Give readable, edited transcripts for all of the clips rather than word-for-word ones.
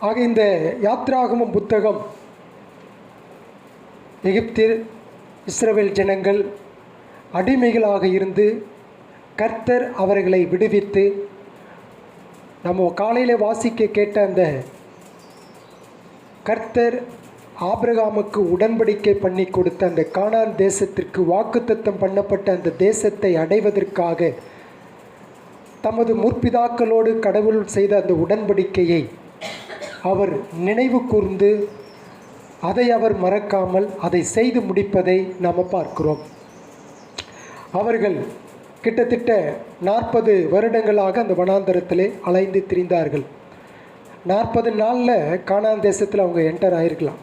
ஆக இந்த யாத்ராகமம் புத்தகம் எகிப்தில் இஸ்ரவேல் ஜனங்கள் அடிமைகளாக இருந்து கர்த்தர் அவர்களை விடுவித்து நம்ம காலையில் வாசிக்க கேட்ட அந்த கர்த்தர் ஆபிரகாமுக்கு உடன்படிக்கை பண்ணி கொடுத்த அந்த கானான் தேசத்திற்கு வாக்குத்தத்தம் பண்ணப்பட்ட அந்த தேசத்தை அடைவதற்காக தமது முற்பிதாக்களோடு கடவுள் செய்த அந்த உடன்படிக்கையை அவர் நினைவு கூர்ந்து அதை அவர் மறக்காமல் அதை செய்து முடிப்பதை நாம் பார்க்கிறோம். அவர்கள் கிட்டத்தட்ட 40 வருடங்களாக அந்த வனாந்தரத்திலே அலைந்து திரிந்தார்கள். 40 நாளில் கானான் தேசத்தில் அவங்க என்டர் ஆகிருக்கலாம்.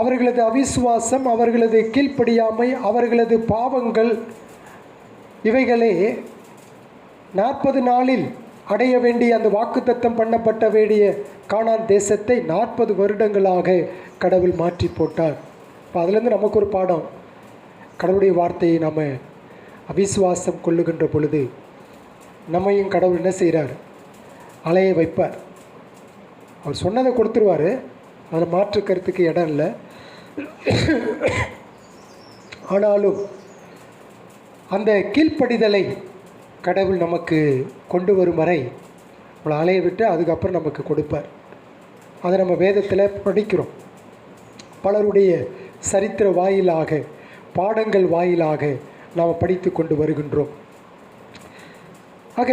அவர்களது அவிசுவாசம், அவர்களது கீழ்ப்படியாமை, அவர்களது பாவங்கள் இவைகளே 40 நாளில் அடைய வேண்டிய அந்த வாக்குத்தத்தம் பண்ணப்பட்ட வேண்டிய கானான் தேசத்தை 40 வருடங்களாக கடவுள் மாற்றி போட்டார். இப்போ அதுலேருந்து நமக்கு ஒரு பாடம். கடவுளுடைய வார்த்தையை நாம் அவிசுவாசம் கொள்ளுகின்ற பொழுது நம்மையும் கடவுள் என்ன செய்கிறார்? அலைய வைப்பார். அவர் சொன்னதை கொடுத்துருவார், அதில் மாற்று கருத்துக்கு இடம் இல்லை. ஆனாலும் அந்த கீழ்ப்படிதலை கடவுள் நமக்கு கொண்டு வரும் வரை நம்மளை அலைய விட்டு அதுக்கப்புறம் நமக்கு கொடுப்பார். அதை நம்ம வேதத்தில் படிக்கிறோம். பலருடைய சரித்திர வாயிலாக, பாடங்கள் வாயிலாக நாம் படித்து கொண்டு வருகின்றோம். ஆக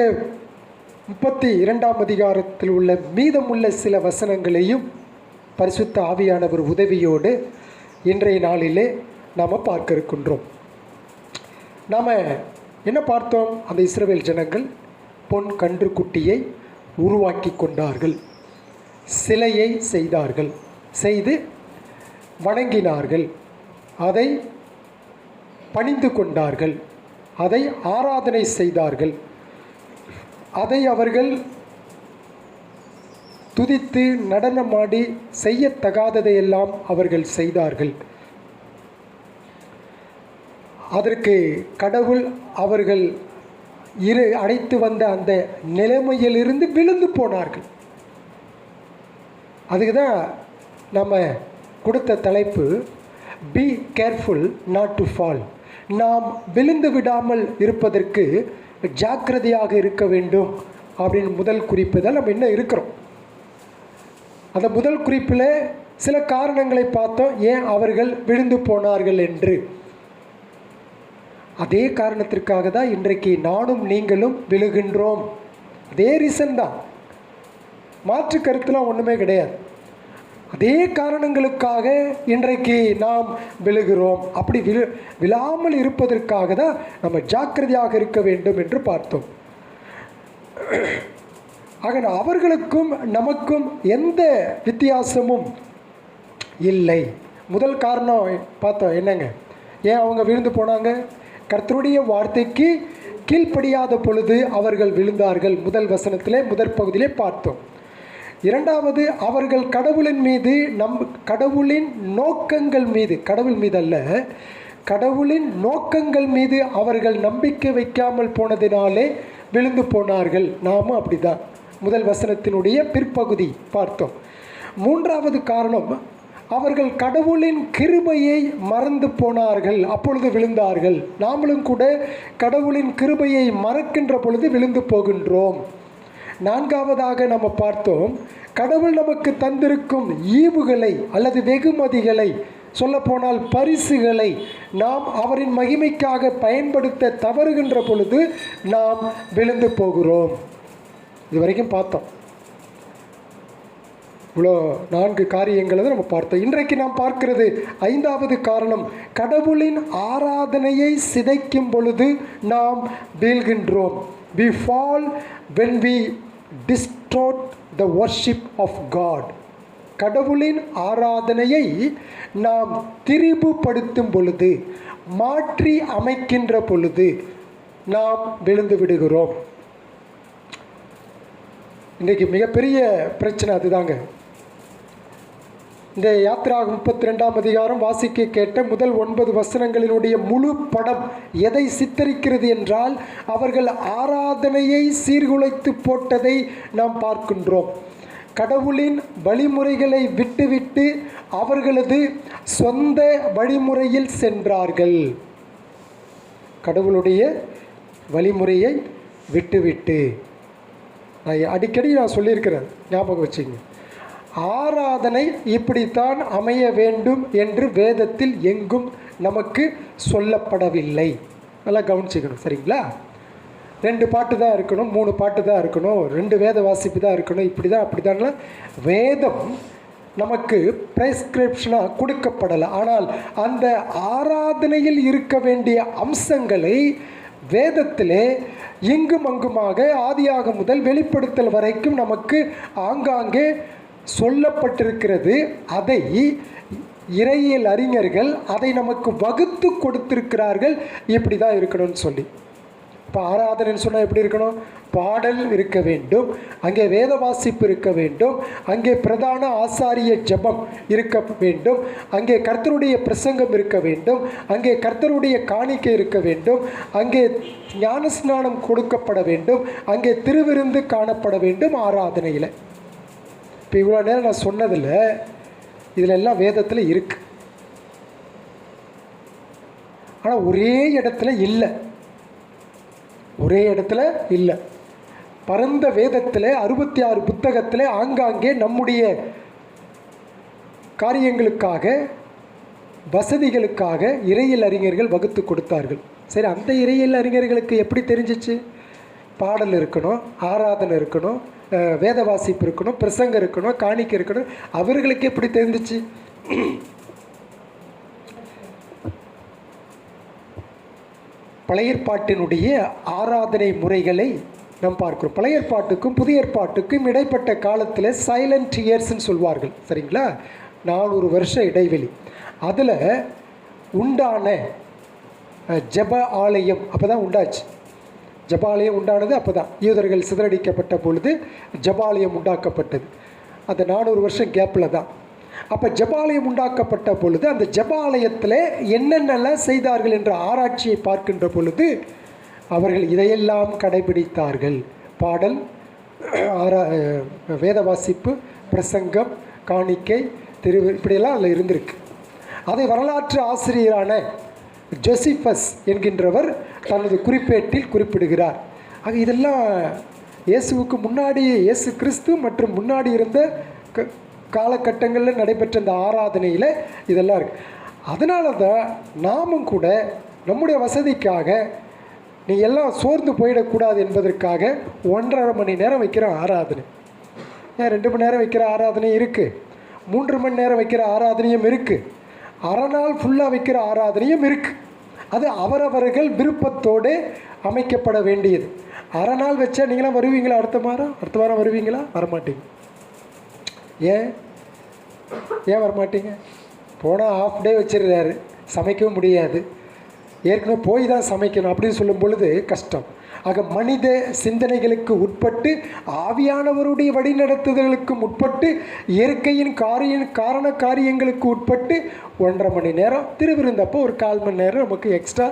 32ஆம் அதிகாரத்தில் உள்ள மீதமுள்ள சில வசனங்களையும் பரிசுத்த ஆவியானவர் உதவியோடு இன்றைய நாளிலே நாம் பார்க்க இருக்கின்றோம். நாம் என்ன பார்த்தோம்? அந்த இஸ்ரவேல் ஜனங்கள் பொன் கன்றுக்குட்டியை உருவாக்கி கொண்டார்கள், சிலையை செய்தார்கள், செய்து வணங்கினார்கள், அதை பணிந்து கொண்டார்கள், அதை ஆராதனை செய்தார்கள், அதை அவர்கள் துதித்து நடனமாடி செய்யத்தகாததையெல்லாம் அவர்கள் செய்தார்கள். அதற்கு கடவுள் அவர்கள் அடைத்து வந்த அந்த நிலைமையிலிருந்து விழுந்து போனார்கள். அதுக்கு தான் நம்ம கொடுத்த தலைப்பு be careful not to fall. நாம் விழுந்து விடாமல் இருப்பதற்கு ஜாக்கிரதையாக இருக்க வேண்டும் அப்படின்னு முதல் குறிப்பு தான் நம்ம என்ன இருக்கிறோம். அந்த முதல் குறிப்பில் சில காரணங்களை பார்த்தோம், ஏன் அவர்கள் விழுந்து போனார்கள் என்று. அதே காரணத்திற்காக தான் இன்றைக்கு நானும் நீங்களும் விழுகின்றோம். அதே ரீசன் தான், மாற்று கருத்துலாம் ஒன்றுமே கிடையாது. அதே காரணங்களுக்காக இன்றைக்கு நாம் விழுகிறோம். அப்படி விழாமல் இருப்பதற்காக தான் நம்ம ஜாக்கிரதையாக இருக்க வேண்டும் என்று பார்த்தோம். ஆக அவர்களுக்கும் நமக்கும் எந்த வித்தியாசமும் இல்லை. முதல் காரணம் பார்த்தோம், என்னங்க? ஏன் அவங்க விழுந்து போனாங்க? கர்த்தருடைய வார்த்தைக்கு கீழ்ப்படியாத பொழுது அவர்கள் விழுந்தார்கள். முதல் வசனத்திலே முதற் பகுதியிலே பார்த்தோம். இரண்டாவது, அவர்கள் கடவுளின் மீது கடவுளின் நோக்கங்கள் மீது, கடவுள் மீது அல்ல, கடவுளின் நோக்கங்கள் மீது அவர்கள் நம்பிக்கை வைக்காமல் போனதினாலே விழுந்து போனார்கள். நாமும் அப்படிதான் முதல் வசனத்தினுடைய பிற்பகுதி பார்த்தோம். மூன்றாவது காரணம், அவர்கள் கடவுளின் கிருபையை மறந்து போனார்கள், அப்பொழுது விழுந்தார்கள். நாமளும் கூட கடவுளின் கிருபையை மறக்கின்ற பொழுது விழுந்து போகின்றோம். நான்காவதாக நம்ம பார்த்தோம், கடவுள் நமக்கு தந்திருக்கும் ஈவுகளை அல்லது வெகுமதிகளை, சொல்லப்போனால் பரிசுகளை நாம் அவரின் மகிமைக்காக பயன்படுத்த தவறுகின்ற பொழுது நாம் விழுந்து போகிறோம். இதுவரைக்கும் பார்த்தோம். இவ்வளோ 4 காரியங்களை தான் நம்ம பார்த்தோம். இன்றைக்கு நாம் பார்க்கிறது 5வது காரணம், கடவுளின் ஆராதனையை சிதைக்கும் பொழுது நாம் வீழ்கின்றோம். We fall when we distort the worship of God. கடவுளின் ஆராதனையை நாம் திரிபுபடுத்தும் பொழுது, மாற்றி அமைக்கின்ற பொழுது நாம் விழுந்து விடுகிறோம். இன்றைக்கு மிகப்பெரிய பிரச்சனை அதுதாங்க. இந்த யாத்திராகமம் 32ஆம் அதிகாரம் வாசிக்க கேட்ட முதல் 9 வசனங்களினுடைய முழு படம் எதை சித்தரிக்கிறது என்றால், அவர்கள் ஆராதனையை சீர்குலைத்து போட்டதை நாம் பார்க்கின்றோம். கடவுளின் வழிமுறைகளை விட்டுவிட்டு அவர்களது சொந்த வழிமுறையில் சென்றார்கள். கடவுளுடைய வழிமுறையை விட்டுவிட்டு, அடிக்கடி நான் சொல்லியிருக்கிறேன், ஞாபகம் வச்சுங்க. ஆராதனை இப்படித்தான் அமைய வேண்டும் என்று வேதத்தில் எங்கும் நமக்கு சொல்லப்படவில்லை. நல்லா கவனிச்சுக்கணும், சரிங்களா? 2 பாட்டு தான் இருக்கணும், 3 பாட்டு தான் இருக்கணும், 2 வேத வாசிப்பு தான் இருக்கணும், இப்படி தான் அப்படி தான் வேதம் நமக்கு ப்ரெஸ்கிரிப்ஷனாக கொடுக்கப்படலை. ஆனால் அந்த ஆராதனையில் இருக்க வேண்டிய அம்சங்களை வேதத்திலே இங்கும் அங்குமாக ஆதியாகமம் முதல் வெளிப்படுத்தல் வரைக்கும் நமக்கு ஆங்காங்கே சொல்லப்பட்டிருக்கிறது. அதை இறையியல் அறிஞர்கள் அதை நமக்கு வகுத்து கொடுத்திருக்கிறார்கள், இப்படி தான் இருக்கணும்னு சொல்லி. இப்போ ஆராதனைன்னு சொன்னால் எப்படி இருக்கணும்? பாடல் இருக்க வேண்டும், அங்கே வேத வாசிப்பு இருக்க வேண்டும், அங்கே பிரதான ஆசாரிய ஜெபம் இருக்க வேண்டும், அங்கே கர்த்தருடைய பிரசங்கம் இருக்க வேண்டும், அங்கே கர்த்தருடைய காணிக்கை இருக்க வேண்டும், அங்கே ஞானஸ்நானம் கொடுக்கப்பட வேண்டும், அங்கே திருவிருந்து காணப்பட வேண்டும் ஆராதனையில். இப்போ இவ்வளோ நேரம் நான் சொன்னதில் இதில் எல்லாம் வேதத்தில் இருக்குது. ஆனால் ஒரே இடத்துல இல்லை, ஒரே இடத்துல இல்லை. பரந்த வேதத்தில் 66 புத்தகத்தில் ஆங்காங்கே நம்முடைய காரியங்களுக்காக வசதிகளுக்காக இறையியல் அறிஞர்கள் வகுத்து கொடுத்தார்கள். சரி, அந்த இறையியல் அறிஞர்களுக்கு எப்படி தெரிஞ்சிச்சு? பாடல் இருக்கணும், ஆராதனை இருக்கணும், வேத வாசிப்பு இருக்கணும், பிரசங்கம் இருக்கணும், காணிக்கை இருக்கணும். அவர்களுக்கு எப்படி தெரிஞ்சிச்சு? பழைய ஏற்பாட்டினுடைய ஆராதனை முறைகளை நாம் பார்க்கிறோம். பழைய ஏற்பாட்டுக்கும் புதிய ஏற்பாட்டுக்கும் இடைப்பட்ட காலத்தில் சைலண்ட் இயர்ஸ்ன்னு சொல்வார்கள், சரிங்களா? 400 வருஷ இடைவெளி. அதில் உண்டான ஜெப ஆலயம் அப்போ தான் உண்டாச்சு. ஜபாலயம் உண்டானது அப்போ தான். யூதர்கள் சிதறடிக்கப்பட்ட பொழுது ஜபாலயம் உண்டாக்கப்பட்டது. அந்த 400 வருஷம் கேப்பில் தான். அப்போ ஜபாலயம் உண்டாக்கப்பட்ட பொழுது அந்த ஜபாலயத்தில் என்னென்னலாம் செய்தார்கள் என்ற ஆராய்ச்சியை பார்க்கின்ற பொழுது அவர்கள் இதையெல்லாம் கடைபிடித்தார்கள். பாடல், வேத வாசிப்பு, பிரசங்கம், காணிக்கை, இப்படியெல்லாம் அதில் இருந்திருக்கு. அதை வரலாற்று ஆசிரியரான ஜோசிஃபஸ் என்கின்றவர் தனது குறிப்பேட்டில் குறிப்பிடுகிறார். ஆக இதெல்லாம் இயேசுவுக்கு முன்னாடி, இயேசு கிறிஸ்து மற்றும் முன்னாடி இருந்த காலகட்டங்களில் நடைபெற்ற இந்த ஆராதனையில் இதெல்லாம் இருக்குது. அதனால தான் நாமும் கூட நம்முடைய வசதிக்காக நீ எல்லாம் சோர்ந்து போயிடக்கூடாது என்பதற்காக 1.5 மணி நேரம் வைக்கிற ஆராதனை, ஏன் 2 மணி நேரம் வைக்கிற ஆராதனை இருக்குது, 3 மணி நேரம் வைக்கிற ஆராதனையும் இருக்குது, அரை நாள் ஃபுல்லாக வைக்கிற ஆராதனையும் இருக்குது. அது அவரவர்கள் விருப்பத்தோடு அமைக்கப்பட வேண்டியது. அரை நாள் வச்சா நீங்களாம் வருவீங்களா? அடுத்த வாரம் வருவீங்களா? வரமாட்டீங்க. ஏன் வரமாட்டீங்க? போனால் ஆஃப் டே வச்சிடுறாரு, சமைக்கவும் முடியாது, ஏற்கனவே போய் தான் சமைக்கணும் அப்படின்னு சொல்லும் பொழுது கஷ்டம். ஆக மனித சிந்தனைகளுக்கு உட்பட்டு, ஆவியானவருடைய வழிநடத்துதலுக்கு உட்பட்டு, இயற்கையின் காரண காரியங்களுக்கு உட்பட்டு 1.5 மணி நேரம், திருவிருந்தப்போ ஒரு 1/4 மணி நேரம் நமக்கு எக்ஸ்ட்ரா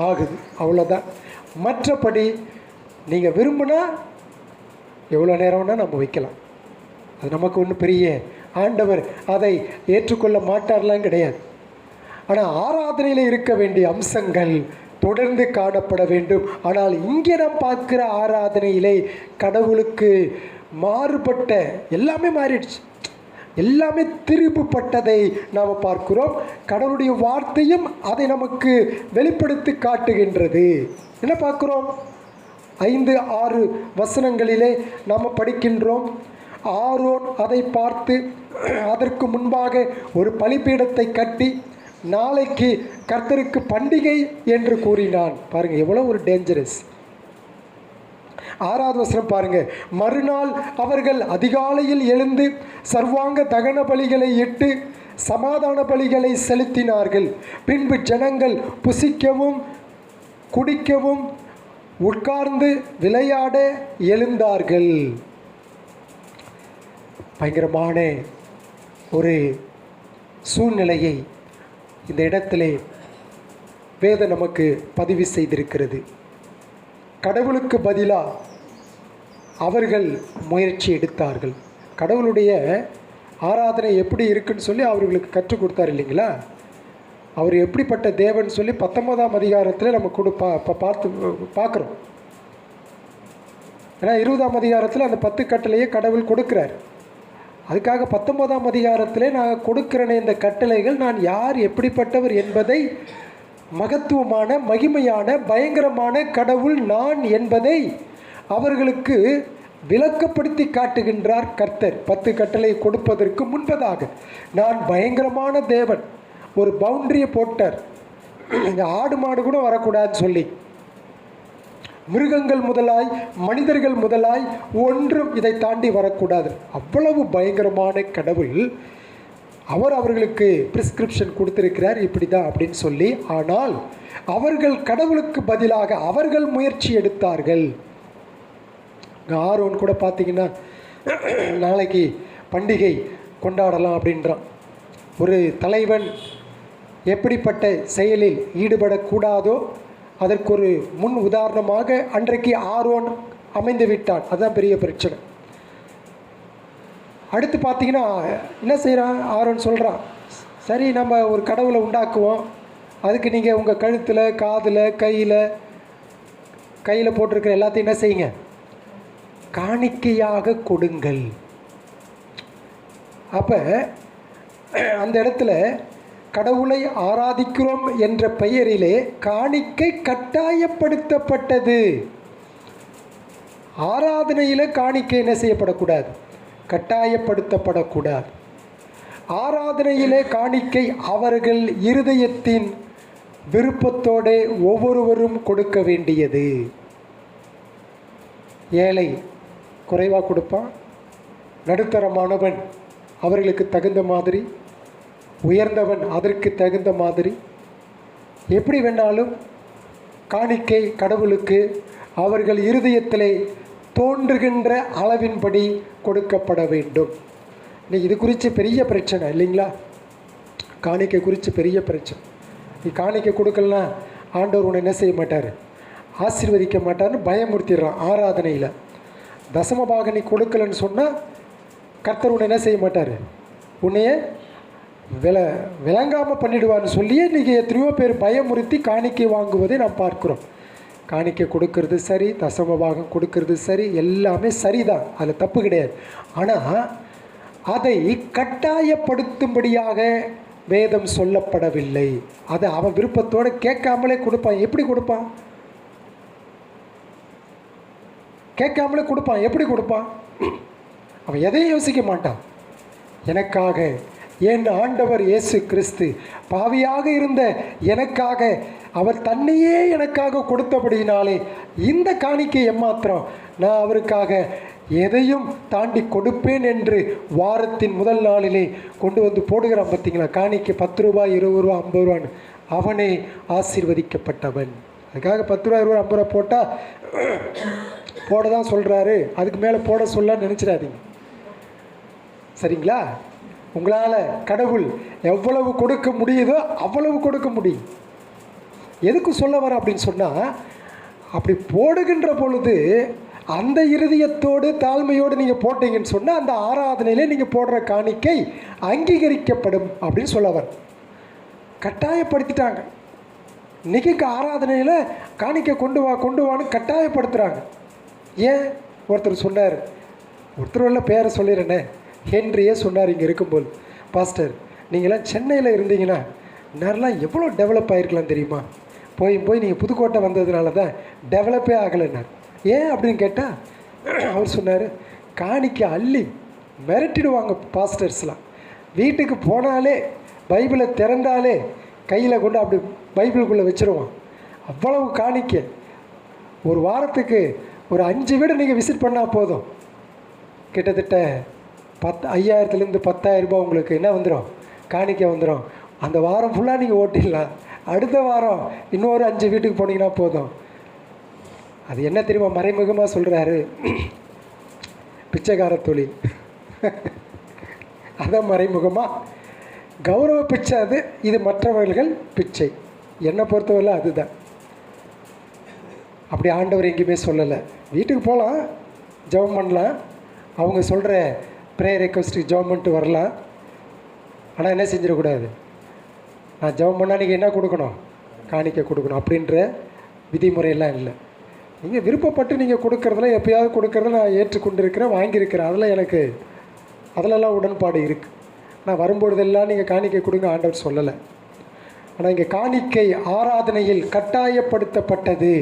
ஆகுது, அவ்வளோதான். மற்றபடி நீங்கள் விரும்பினா எவ்வளோ நேரம்னா நம்ம வைக்கலாம். அது நமக்கு ஒன்றும் பெரிய ஆண்டவர் அதை ஏற்றுக்கொள்ள மாட்டார்லாம் கிடையாது. ஆனால் ஆராதனையில் இருக்க வேண்டிய அம்சங்கள் தொடர்ந்து காணப்பட வேண்டும். ஆனால் இங்கே நாம் பார்க்கிற ஆராதனையிலே கடவுளுக்கு மாறுபட்ட எல்லாமே மாறிடுச்சு, எல்லாமே திரிபுப்பட்டதை நாம் பார்க்கிறோம். கடவுளுடைய வார்த்தையும் அதை நமக்கு வெளிப்படுத்தி காட்டுகின்றது. என்ன பார்க்குறோம்? 5-6 வசனங்களிலே நாம் படிக்கின்றோம். ஆரோன் அதை பார்த்து அதற்கு முன்பாக ஒரு பலிபீடத்தை கட்டி நாளைக்கு கர்த்தருக்கு பண்டிகை என்று கூறினான். பாருங்க எவ்வளோ ஒரு டேஞ்சரஸ். 6வது வசனம் பாருங்க. மறுநாள் அவர்கள் அதிகாலையில் எழுந்து சர்வாங்க தகன பலிகளை இட்டு சமாதான பலிகளை செலுத்தினார்கள். பின்பு ஜனங்கள் புசிக்கவும் குடிக்கவும் உட்கார்ந்து விளையாட எழுந்தார்கள். பயங்கரமான ஒரு சூழ்நிலையை இந்த இடத்திலே வேதம் நமக்கு பதிவு செய்திருக்கிறது. கடவுளுக்கு பதிலாக அவர்கள் முயற்சி எடுத்தார்கள். கடவுளுடைய ஆராதனை எப்படி இருக்குன்னு சொல்லி அவர்களுக்கு கற்றுக் கொடுத்தார் இல்லைங்களா? அவர் எப்படிப்பட்ட தேவன் சொல்லி 19ஆம் அதிகாரத்தில் நம்ம பார்க்குறோம். ஏன்னா 20ஆம் அதிகாரத்தில் அந்த 10 கட்டளையை கடவுள் கொடுக்குறார். அதுக்காக 19ஆம் அதிகாரத்தில் நான் கொடுக்கிறேனே இந்த கட்டளைகள், நான் யார் எப்படிப்பட்டவர் என்பதை, மகத்துவமான மகிமையான பயங்கரமான கடவுள் நான் என்பதை அவர்களுக்கு விளக்கப்படுத்தி காட்டுகின்றார் கர்த்தர். 10 கட்டளை கொடுப்பதற்கு முன்பதாக நான் பயங்கரமான தேவன், ஒரு பவுண்டரியை போட்டார். இந்த ஆடு மாடு கூட வரக்கூடாதுன்னு சொல்லி, மிருகங்கள் முதலாய் மனிதர்கள் முதலாய் ஒன்றும் இதை தாண்டி வரக்கூடாது. அவ்வளவு பயங்கரமான கடவுள். அவர்களுக்கு பிரிஸ்கிரிப்ஷன் கொடுத்திருக்கிறார், இப்படி தான் அப்படின்னு சொல்லி. ஆனால் அவர்கள் கடவுளுக்கு பதிலாக அவர்கள் முயற்சி எடுத்தார்கள். ஆரோன் கூட பார்த்தீங்கன்னா நாளைக்கு பண்டிகை கொண்டாடலாம் அப்படின்றான். ஒரு தலைவன் எப்படிப்பட்ட செயலில் ஈடுபடக்கூடாதோ அதற்கு ஒரு முன் உதாரணமாக அன்றைக்கு ஆரோன் அமைந்து விட்டான். அதுதான் பெரிய பிரச்சனை. அடுத்து பார்த்தீங்கன்னா என்ன செய்கிறான் ஆரோன்? சொல்கிறான், சரி நம்ம ஒரு கடவுளை உண்டாக்குவோம், அதுக்கு நீங்கள் உங்கள் கழுத்தில் காதில் கையில் போட்டிருக்கிற எல்லாத்தையும் என்ன செய்யுங்க, காணிக்கையாக கொடுங்கள். அப்போ அந்த இடத்துல கடவுளை ஆராதிக்கிறோம் என்ற பெயரிலே காணிக்கை கட்டாயப்படுத்தப்பட்டது. ஆராதனையில் காணிக்கை என்ன செய்யப்படக்கூடாது, கட்டாயப்படுத்தப்படக்கூடாது. ஆராதனையிலே காணிக்கை அவர்கள் இருதயத்தின் விருப்பத்தோடு ஒவ்வொருவரும் கொடுக்க வேண்டியது. ஏழை குறைவாக கொடுப்பான், நடுத்தரமானவன் அவர்களுக்கு தகுந்த மாதிரி, உயர்ந்தவன் அதற்கு தகுந்த மாதிரி, எப்படி வேணாலும் காணிக்கை கடவுளுக்கு அவர்கள் இருதயத்திலே தோன்றுகின்ற அளவின்படி கொடுக்கப்பட வேண்டும். இன்னைக்கு இது குறித்து பெரிய பிரச்சனை இல்லைங்களா? காணிக்கை குறித்து பெரிய பிரச்சனை. நீ காணிக்கை கொடுக்கலன்னா ஆண்டவர் உன்னை என்ன செய்ய மாட்டார், ஆசீர்வதிக்க மாட்டார்னு பயமுறுத்திடுறான். ஆராதனையில் தசமபாக நீ கொடுக்கலன்னு சொன்னால் கர்த்தர் உன்னை என்ன செய்ய மாட்டார், உன்னைய விளங்காமல் பண்ணிடுவார்னு சொல்லியே இன்றைக்கி எத்தனையோ பேர் பயமுறுத்தி காணிக்கை வாங்குவதை நாம் பார்க்குறோம். காணிக்கை கொடுக்கறது சரி, தசமபாகம் கொடுக்கறது சரி, எல்லாமே சரிதான், அதில் தப்பு கிடையாது. ஆனால் அதை கட்டாயப்படுத்தும்படியாக வேதம் சொல்லப்படவில்லை. அதை அவன் விருப்பத்தோடு கேட்காமலே கொடுப்பான். எப்படி கொடுப்பான்? கேட்காமலே கொடுப்பான். எப்படி கொடுப்பான்? அவன் எதையும் யோசிக்க மாட்டான். எனக்காக என் ஆண்டவர் இயேசு கிறிஸ்து பாவியாக இருந்த எனக்காக அவர் தன்னையே எனக்காக கொடுத்தபடியினாலே இந்த காணிக்கை எம்மாத்திரம், நான் அவருக்காக எதையும் தாண்டி கொடுப்பேன் என்று வாரத்தின் முதல் நாளிலே கொண்டு வந்து போடுகிறான். பார்த்தீங்களா? காணிக்கை 10 ரூபாய் 20 ரூபா 50 ரூபான்னு. அவனே ஆசீர்வதிக்கப்பட்டவன். அதுக்காக 10 ரூபா 20 ரூபா 50 ரூபா போட்டால் போட தான் சொல்கிறாரு, அதுக்கு மேலே போட சொல்லலான்னு நினச்சிடாதீங்க, சரிங்களா? உங்களால் கடவுள் எவ்வளவு கொடுக்க முடியுதோ அவ்வளவு கொடுக்க முடியும். எதுக்கு சொல்ல வர அப்படின்னு சொன்னால், அப்படி போடுகின்ற பொழுது அந்த இருதயத்தோடு தாழ்மையோடு நீங்கள் போட்டீங்கன்னு சொன்னால் அந்த ஆராதனையிலே நீங்கள் போடுற காணிக்கை அங்கீகரிக்கப்படும் அப்படின்னு சொல்ல வர. கட்டாயப்படுத்திட்டாங்க. இன்றைக்கி ஆராதனையில் காணிக்கை கொண்டு வான்னு கட்டாயப்படுத்துகிறாங்க. ஏன்? ஒருத்தர் சொன்னார், ஒருத்தர் உள்ள பேரை சொல்லிடுறேனே, ஹென்ரியே சொன்னார் இங்கே இருக்கும்போது, பாஸ்டர் நீங்களாம் சென்னையில் இருந்தீங்கன்னா நேரெலாம் எவ்வளோ டெவலப் ஆகிருக்கலாம் தெரியுமா, போய் நீங்கள் புதுக்கோட்டை வந்ததுனால தான் டெவலப்பே ஆகலைன்னார். ஏன் அப்படின்னு கேட்டால் அவர் சொன்னார், காணிக்கை அள்ளி மிரட்டிடுவாங்க பாஸ்டர்ஸ்லாம். வீட்டுக்கு போனாலே பைபிளை திறந்தாலே கையில் கொண்டு அப்படி பைபிளுக்குள்ளே வச்சுருவான். அவ்வளவு காணிக்கை. ஒரு வாரத்துக்கு ஒரு 5 வீடு நீங்கள் விசிட் பண்ணால் போதும், கிட்டத்தட்ட 5000லேருந்து 10,000 ரூபாய் உங்களுக்கு என்ன வந்துடும், காணிக்கை வந்துடும். அந்த வாரம் ஃபுல்லாக நீங்கள் ஓட்டிடலாம். அடுத்த வாரம் இன்னொரு 5 வீட்டுக்கு போனீங்கன்னா போதும். அது என்ன தெரியுமா மறைமுகமாக சொல்கிறாரு, பிச்சைக்கார தொழில். அதான் மறைமுகமாக கௌரவ பிச்சை. அது இது மற்றவர்கள் பிச்சை. என்னை பொறுத்தவரை அதுதான். அப்படி ஆண்டவர் எங்கேயுமே சொல்லலை. வீட்டுக்கு போகலாம், ஜெபம் பண்ணலாம், அவங்க சொல்கிற ப்ரேயர் ரெக்வஸ்ட்டுக்கு ஜெபம் பண்ணிட்டு வரலாம். ஆனால் என்ன செஞ்சிடக்கூடாது, நான் ஜெபம் பண்ணால் நீங்கள் என்ன கொடுக்கணும், காணிக்கை கொடுக்கணும் அப்படின்ற விதிமுறையெல்லாம் இல்லை. நீங்கள் விருப்பப்பட்டு நீங்கள் கொடுக்குறதுல எப்போயாவது கொடுக்குறத நான் ஏற்றுக்கொண்டு இருக்கிறேன், வாங்கியிருக்கிறேன். அதில் எனக்கு அதிலெல்லாம் உடன்பாடு இருக்குது. நான் வரும்பொழுதெல்லாம் நீங்கள் காணிக்கை கொடுங்க ஆண்டவர் சொல்லலை. ஆனால் இங்கே காணிக்கை ஆராதனையில் கட்டாயப்படுத்தப்பட்டது,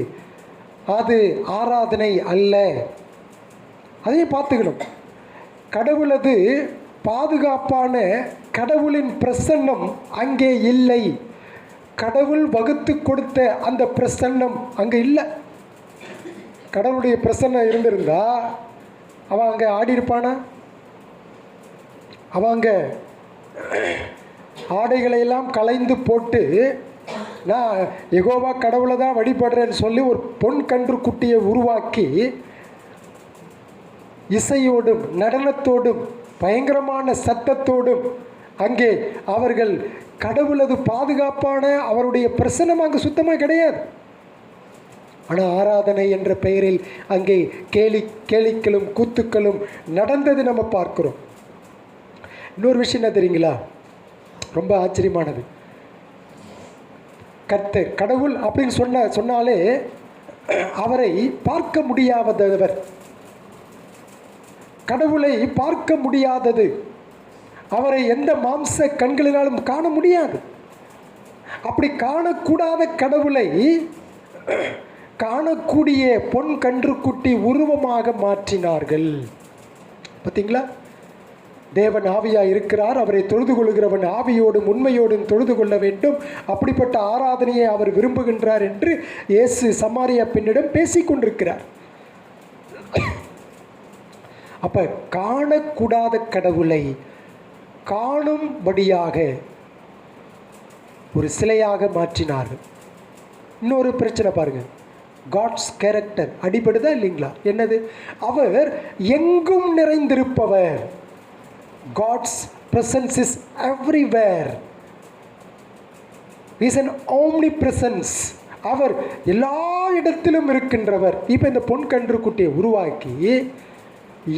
அது ஆராதனை அல்ல. அதையும் பார்த்துக்கணும். கடவுளது பாதுகாப்பான கடவுளின் பிரசன்னம் அங்கே இல்லை. கடவுள் வகுத்து கொடுத்த அந்த பிரசன்னம் அங்கே இல்லை. கடவுளுடைய பிரசன்னம் இருந்திருந்தா அவன் அங்கே ஆடி இருப்பானா? அவன் அங்கே ஆடைகளையெல்லாம் களைந்து போட்டு நான் யெகோவா கடவுளை தான் வழிபடுறேன்னு சொல்லி ஒரு பொன் கன்று குட்டியை உருவாக்கி இசையோடும் நடனத்தோடும் பயங்கரமான சத்தத்தோடும் அங்கே அவர்கள் கடவுளது பாதுகாப்பான அவருடைய பிரசன்னம் அங்கே சுத்தமாக கிடையாது. ஆனால் ஆராதனை என்ற பெயரில் அங்கே கேளிக்கைகளும் கூத்துக்களும் நடந்தது நம்ம பார்க்கிறோம். இன்னொரு விஷயம் என்ன தெரியுங்களா, ரொம்ப ஆச்சரியமானது. கர்த்தர் கடவுள் அப்படின்னு சொன்னாலே அவரை பார்க்க முடியாதவர், கடவுளை பார்க்க முடியாதது, அவரை எந்த மாம்ச கண்களினாலும் காண முடியாது. அப்படி காணக்கூடாத கடவுளை காணக்கூடிய பொன் கன்றுக்குட்டி உருவமாக மாற்றினார்கள். பார்த்தீங்களா? தேவன் ஆவியாக இருக்கிறார், அவரை தொழுது கொள்கிறவன் ஆவியோடும் உண்மையோடும் தொழுது கொள்ள வேண்டும். அப்படிப்பட்ட ஆராதனையை அவர் விரும்புகின்றார் என்று இயேசு சமாரியா பெண்ணிடம் பேசிக்கொண்டிருக்கிறார். அப்போ காணக்கூடாத கடவுளை காணும்படியாக ஒரு சிலையாக மாற்றினார்கள். இன்னொரு பிரச்சனை பாருங்க, காட்ஸ் கேரக்டர் அடிபடுதா இல்லைங்களா? என்னது? அவர் எங்கும் நிறைந்திருப்பவர். God's presence is everywhere. Is an omnipresence. அவர் எல்லா இடத்திலும் இருக்கின்றவர். இப்போ இந்த பொன் கன்று குட்டியை உருவாக்கி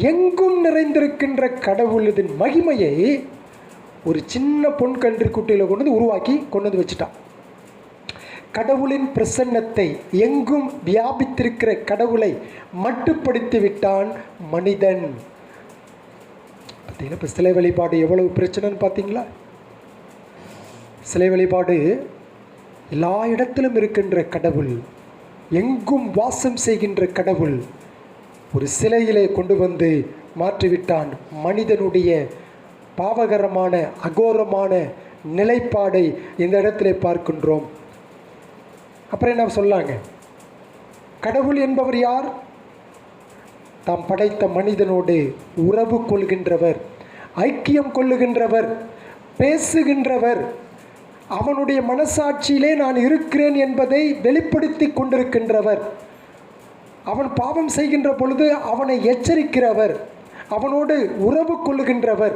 எங்கும் நிறைந்திருக்கின்ற கடவுளதின் மகிமையை ஒரு சின்ன பொன் கன்று குட்டியில் கொண்டு வந்து வச்சுட்டான். கடவுளின் பிரசன்னத்தை, எங்கும் வியாபித்திருக்கிற கடவுளை மட்டுப்படுத்தி விட்டான் மனிதன். பார்த்தீங்களா? இப்போ சிலை வழிபாடு எவ்வளவு பிரச்சனைன்னு பார்த்தீங்களா? சிலை வழிபாடு எல்லா இடத்திலும் இருக்கின்ற கடவுள், எங்கும் வாசம் செய்கின்ற கடவுள் ஒரு சிலையிலே கொண்டு வந்து மாற்றிவிட்டான். மனிதனுடைய பாவகரமான அகோரமான நிலைப்பாடை இந்த இடத்துல பார்க்கின்றோம். அப்புறம் என்ன சொல்லாங்க? கடவுள் என்பவர் யார்? தாம் படைத்த மனிதனோடு உறவு கொள்கின்றவர், ஐக்கியம் கொள்ளுகின்றவர், பேசுகின்றவர், அவனுடைய மனசாட்சியிலே நான் இருக்கிறேன் என்பதை வெளிப்படுத்தி கொண்டிருக்கின்றவர், அவன் பாவம் செய்கின்ற பொழுது அவனை எச்சரிக்கிறவர், அவனோடு உறவு கொள்ளுகின்றவர்.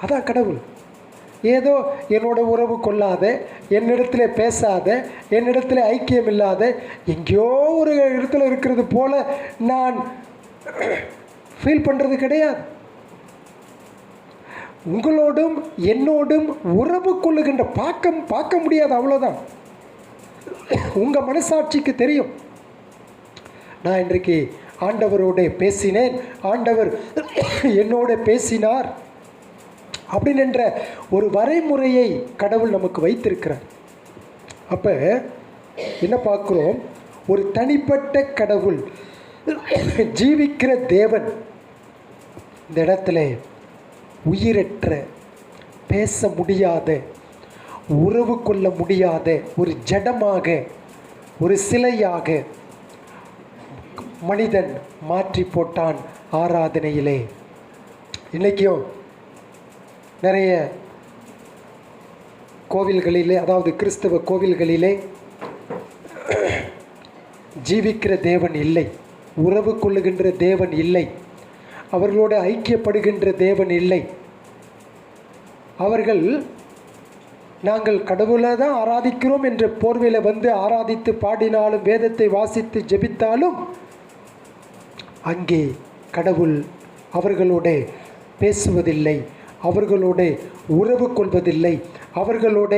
அதான் கடவுள். ஏதோ என்னோட உறவு கொள்ளாத, என்னிடத்தில் பேசாத, என்னிடத்தில் ஐக்கியம் இல்லாத, எங்கேயோ ஒரு இடத்துல இருக்கிறது போல நான் ஃபீல் பண்ணுறது கிடையாது. உங்களோடும் என்னோடும் உறவு கொள்ளுகின்ற பார்க்க முடியாது, அவ்வளோதான். உங்கள் மனசாட்சிக்கு தெரியும். நான் இன்றைக்கு ஆண்டவரோடு பேசினேன், ஆண்டவர் என்னோட பேசினார் அப்படின்ற ஒரு வரைமுறையை கடவுள் நமக்கு வைத்திருக்கிறார். அப்போ என்ன பார்க்குறோம்? ஒரு தனிப்பட்ட கடவுள், ஜீவிக்கிற தேவன் இந்த இடத்துல உயிரற்ற, பேச முடியாத, உறவு கொள்ள முடியாத ஒரு ஜடமாக, ஒரு சிலையாக மனிதன் மாற்றி போட்டான் ஆராதனையிலே. இன்றைக்கும் நிறைய கோவில்களிலே, அதாவது கிறிஸ்தவ கோவில்களிலே ஜீவிக்கிற தேவன் இல்லை, உறவு கொள்ளுகின்ற தேவன் இல்லை, அவர்களோடு ஐக்கியப்படுகின்ற தேவன் இல்லை. அவர்கள் நாங்கள் கடவுளை தான் ஆராதிக்கிறோம் என்ற போர்வையில் வந்து ஆராதித்து பாடினாலும், வேதத்தை வாசித்து ஜெபித்தாலும் அங்கே கடவுள் அவர்களோட பேசுவதில்லை, அவர்களோட உறவு கொள்வதில்லை, அவர்களோட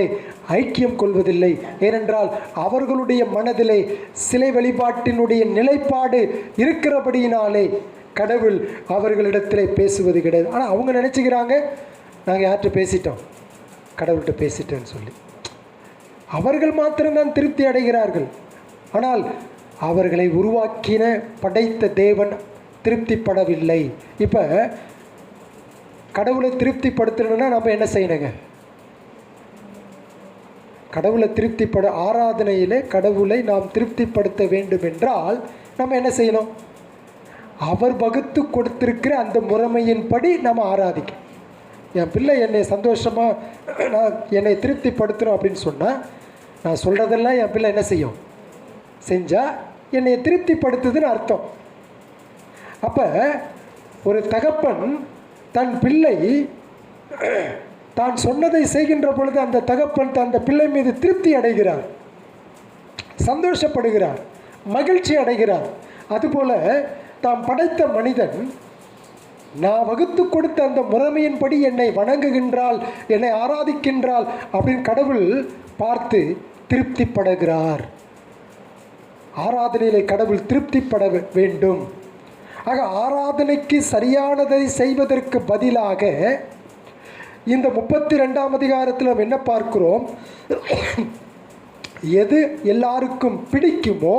ஐக்கியம் கொள்வதில்லை. ஏனென்றால் அவர்களுடைய மனதிலே சிலை வழிபாட்டினுடைய நிலைப்பாடு இருக்கிறபடியினாலே கடவுள் அவர்களிடத்திலே பேசுவது கிடையாது. ஆனால் அவங்க நினச்சிக்கிறாங்க, நாங்கள் யார்கிட்ட பேசிட்டோம், கடவுள்கிட்ட பேசிட்டேன்னு சொல்லி அவர்கள் மாத்திரம்தான் திருப்தி அடைகிறார்கள். ஆனால் அவர்களை உருவாக்கின படைத்த தேவன் திருப்திப்படவில்லை. இப்போ கடவுளை திருப்திப்படுத்தணும்னா நம்ம என்ன செய்யணுங்க? கடவுளை திருப்திப்பட ஆராதனையிலே கடவுளை நாம் திருப்திப்படுத்த வேண்டும் என்றால் நம்ம என்ன செய்யணும்? அவர் வகுத்து கொடுத்திருக்கிற அந்த முறைமையின்படி நம்ம ஆராதிக்கணும். என் பிள்ளை என்னை சந்தோஷமாக நான் என்னை திருப்திப்படுத்தணும் அப்படின்னு சொன்னால் நான் சொல்கிறதெல்லாம் என் பிள்ளை என்ன செய்யும்? செஞ்சால் என்னை திருப்திப்படுத்துதுன்னு அர்த்தம். அப்போ ஒரு தகப்பன் தன் பிள்ளை தான் சொன்னதை செய்கின்ற பொழுது அந்த தகப்பன் அந்த பிள்ளை மீது திருப்தி அடைகிறார், சந்தோஷப்படுகிறார், மகிழ்ச்சி அடைகிறார். அதுபோல் தாம் படைத்த மனிதன் நான் வகுத்து கொடுத்த அந்த முறைமையின்படி என்னை வணங்குகின்றாள், என்னை ஆராதிக்கின்றாள் அப்படின்னு கடவுள் பார்த்து திருப்திப்படுகிறார். ஆராதனையிலே கடவுள் திருப்திப்பட வேண்டும். ஆக ஆராதனைக்கு சரியானதை செய்வதற்கு பதிலாக இந்த 32ஆம் அதிகாரத்தில் நம்ம என்ன பார்க்கிறோம்? எது எல்லாருக்கும் பிடிக்குமோ,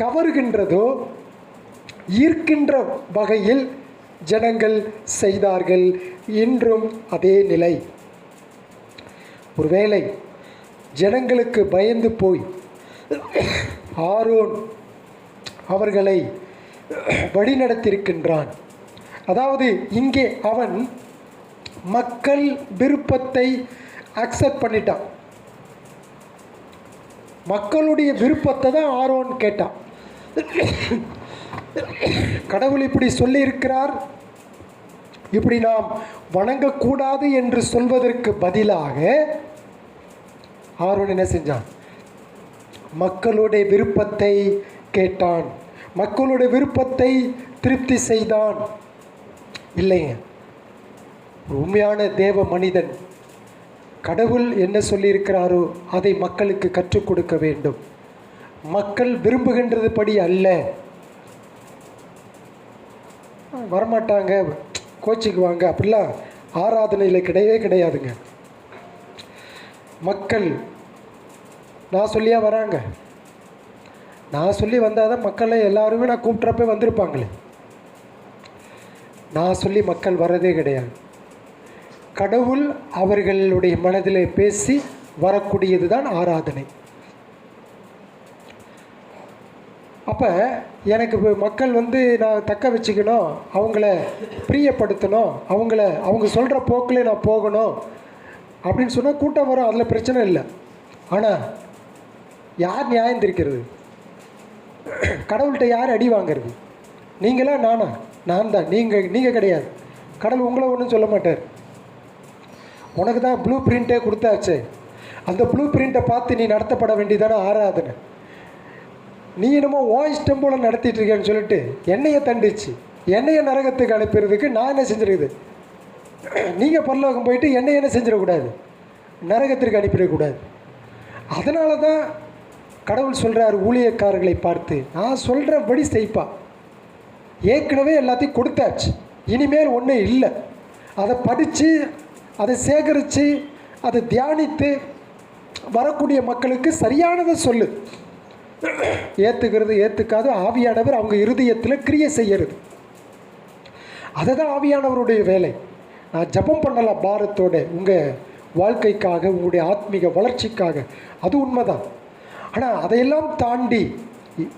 கவர்கின்றதோ, ஈர்க்கின்ற வகையில் ஜனங்கள் செய்தார்கள். இன்றும் அதே நிலை. ஒருவேளை ஜனங்களுக்கு பயந்து போய் ஆரோன் அவர்களை வழிநடத்தியிருக்கின்றான். அதாவது இங்கே அவன் மக்கள் விருப்பத்தை அக்செப்ட் பண்ணிட்டான். மக்களுடைய விருப்பத்தை தான் ஆரோன் கேட்டான். கடவுள் இப்படி சொல்லியிருக்கிறார், இப்படி நாம் வணங்கக்கூடாது என்று சொல்வதற்கு பதிலாக ஆரோன் என்ன செஞ்சான்? மக்களுடைய விருப்பத்தை கேட்டான், மக்களுடைய விருப்பத்தை திருப்தி செய்தான். இல்லைங்க, உண்மையான தேவ மனிதன் கடவுள் என்ன சொல்லியிருக்கிறாரோ அதை மக்களுக்கு கற்றுக் கொடுக்க வேண்டும். மக்கள் விரும்புகின்றது படி அல்ல. வரமாட்டாங்க, கோச்சிக்குவாங்க, அப்படிலாம் ஆராதனையில் கிடையவே கிடையாதுங்க. மக்கள் நான் சொல்லியா வராங்க? நான் சொல்லி வந்தால் தான் மக்களை எல்லாருமே நான் கூப்பிட்றப்ப வந்திருப்பாங்களே. நான் சொல்லி மக்கள் வர்றதே கிடையாது. கடவுள் அவர்களுடைய மனதில் பேசி வரக்கூடியது தான் ஆராதனை. அப்போ எனக்கு மக்கள் நான் தக்க வச்சுக்கணும், அவங்கள பிரியப்படுத்தணும், அவங்க சொல்கிற போக்கில் நான் போகணும் அப்படின்னு சொன்னால் கூட்டம் வரும், அதில் பிரச்சனை இல்லை. ஆனால் யார் நியாயம் திரிக்கிறது? கடவுள்கிட்ட யார் அடி வாங்கிறது? நீங்களா நானா? நான் தான். நீங்கள் கிடையாது. கடவுள் உங்களை ஒன்றும் சொல்ல மாட்டார். உனக்கு தான் ப்ளூ பிரிண்ட்டே கொடுத்தாச்சு, அந்த ப்ளூ பிரிண்ட்டை பார்த்து நீ நடத்தப்பட வேண்டியதான ஆராதனை. நீ என்னமோ இஷ்டம் போல் நடத்திட்டு இருக்கேன்னு சொல்லிட்டு என்னையை தண்டிச்சு என்னையை நரகத்துக்கு அனுப்புறதுக்கு நான் என்ன செஞ்சிருக்குது? நீங்கள் பரலோகம் போயிட்டு என்னை என்ன செஞ்சிடக்கூடாது? நரகத்திற்கு அனுப்பிடக்கூடாது. அதனால தான் கடவுள் சொல்கிறார் ஊழியக்காரர்களை பார்த்து, நான் சொல்கிறபடி செய்ப்பா, ஏற்கனவே எல்லாத்தையும் கொடுத்தாச்சு, இனிமேல் ஒன்றும் இல்லை. அதை படித்து அதை சேகரித்து அதை தியானித்து வரக்கூடிய மக்களுக்கு சரியானதை சொல்லு. ஏற்றுக்கிறது ஏற்றுக்காது ஆவியானவர் அவங்க இருதயத்தில் கிரியை செய்கிறது. அதை தான் ஆவியானவருடைய வேலை. நான் ஜபம் பண்ணலாம் பாரத்தோட உங்கள் வாழ்க்கைக்காக, உங்களுடைய ஆத்மீக வளர்ச்சிக்காக, அது உண்மைதான். ஆனால் அதையெல்லாம் தாண்டி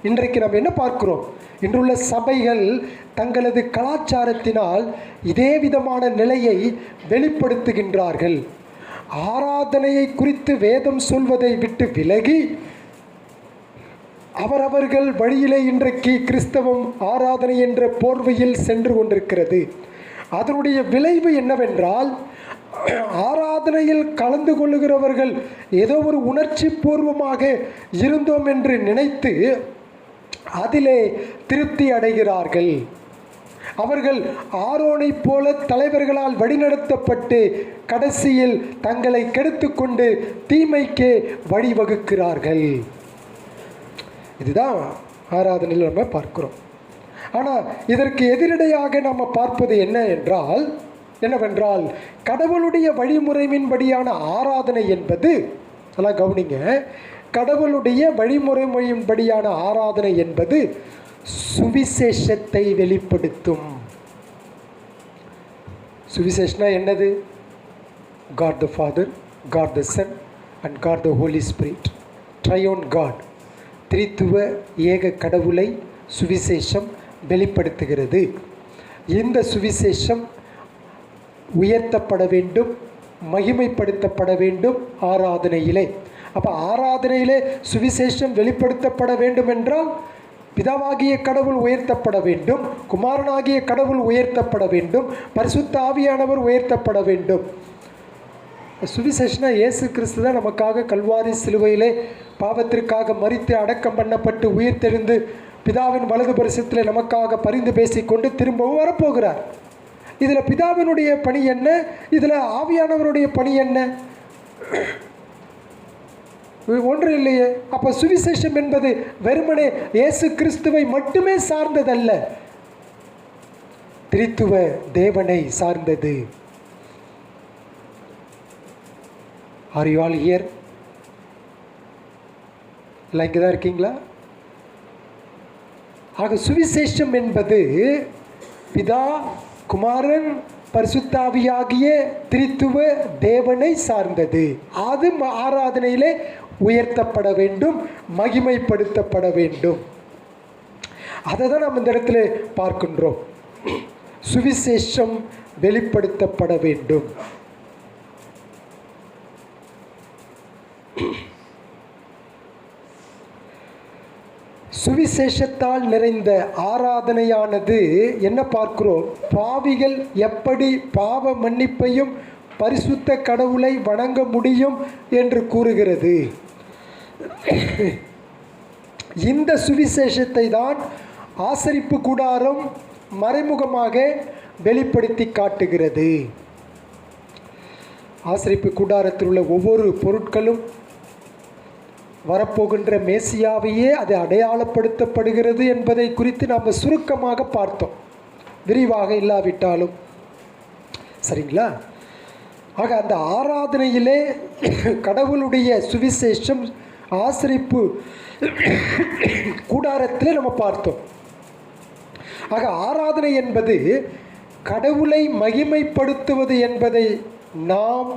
இன்றைக்கு நம்ம என்ன பார்க்கிறோம்? இன்றுள்ள சபைகள் தங்களது கலாச்சாரத்தினால் இதே விதமான நிலையை வெளிப்படுத்துகின்றார்கள். ஆராதனையை குறித்து வேதம் சொல்வதை விட்டு விலகி அவரவர்கள் வழியிலே இன்றைக்கு கிறிஸ்தவம் ஆராதனை என்ற போர்வையில் சென்று கொண்டிருக்கிறது. அதனுடைய விளைவு என்னவென்றால், ஆராதனையில் கலந்து கொள்ளுகிறவர்கள் ஏதோ ஒரு உணர்ச்சி பூர்வமாக இருந்தோம் என்று நினைத்து அதிலே திருப்தி அடைகிறார்கள். அவர்கள் ஆரோனைப் போல தலைவர்களால் வழிநடத்தப்பட்டு கடைசியில் தங்களை கெடுத்துக்கொண்டு தீமைக்கே வழிவகுக்கிறார்கள். இதுதான் ஆராதனையில் நம்ம பார்க்கிறோம். ஆனால் இதற்கு எதிரடையாக நாம் பார்ப்பது என்னவென்றால் கடவுளுடைய வழிமுறையின்படியான ஆராதனை என்பது, நல்லா கவனிங்க, கடவுளுடைய வழிமுறையின்படியான ஆராதனை என்பது சுவிசேஷத்தை வெளிப்படுத்தும். சுவிசேஷனா என்னது? God the Father, God the Son and God the Holy Spirit, triune God, திரித்துவ ஏக கடவுளை சுவிசேஷம் வெளிப்படுத்துகிறது. இந்த சுவிசேஷம் உயர்த்தப்பட வேண்டும், மகிமைப்படுத்தப்பட வேண்டும் ஆராதனையிலே. அப்போ ஆராதனையிலே சுவிசேஷம் வெளிப்படுத்தப்பட வேண்டும் என்றால் பிதாவாகிய கடவுள் உயர்த்தப்பட வேண்டும், குமாரனாகிய கடவுள் உயர்த்தப்பட வேண்டும், பரிசுத்த ஆவியானவர் உயர்த்தப்பட வேண்டும். சுவிசேஷனா இயேசு கிறிஸ்து தான் நமக்காக கல்வாரி சிலுவையிலே பாவத்திற்காக மரித்து அடக்கம் பண்ணப்பட்டு உயிர்த்தெழுந்து பிதாவின் வலது பரிசுத்திலே நமக்காக பரிந்து பேசிக்கொண்டு திரும்பவும் வரப்போகிறார். இதில் பிதாவினுடைய பணி என்ன? இதில் ஆவியானவருடைய பணி என்ன? ஒன்று இல்லையே. அப்போ சுவிசேஷம் என்பது வெறுமனே இயேசு கிறிஸ்துவை மட்டுமே சார்ந்ததல்ல, திரித்துவ தேவனை சார்ந்தது. Are you all here? இங்கே தான் இருக்கீங்களா? ஆக சுவிசேஷம் என்பது பிதா, குமாரன், பரிசுத்தாவியாகிய திரித்துவ தேவனை சார்ந்தது. அது ஆராதனையிலே உயர்த்தப்பட வேண்டும், மகிமைப்படுத்தப்பட வேண்டும். அதை தான் நாம் இந்த இடத்துல பார்க்கின்றோம். சுவிசேஷம் வெளிப்படுத்தப்பட வேண்டும். சுவிசேஷத்தால் நிறைந்த ஆராதனையானது என்ன பார்க்கிறோம்? பாவிகள் எப்படி பாவ மன்னிப்பையும் பரிசுத்த கடவுளை வணங்க முடியும் என்று கூறுகிறது. இந்த சுவிசேஷத்தை தான் ஆசரிப்பு கூடாரம் மறைமுகமாக வெளிப்படுத்தி காட்டுகிறது. ஆசரிப்பு கூடாரத்தில் உள்ள ஒவ்வொரு பொருட்களும் வரப்போகின்ற மேசியாவையே அது அடையாளப்படுத்தப்படுகிறது என்பதை குறித்து நாம் சுருக்கமாக பார்த்தோம், விரிவாக இல்லாவிட்டாலும். சரிங்களா? ஆக அந்த ஆராதனையிலே கடவுளுடைய சுவிசேஷம் ஆசரிப்பு கூடாரத்தில் நம்ம பார்த்தோம். ஆக ஆராதனை என்பது கடவுளை மகிமைப்படுத்துவது என்பதை நாம்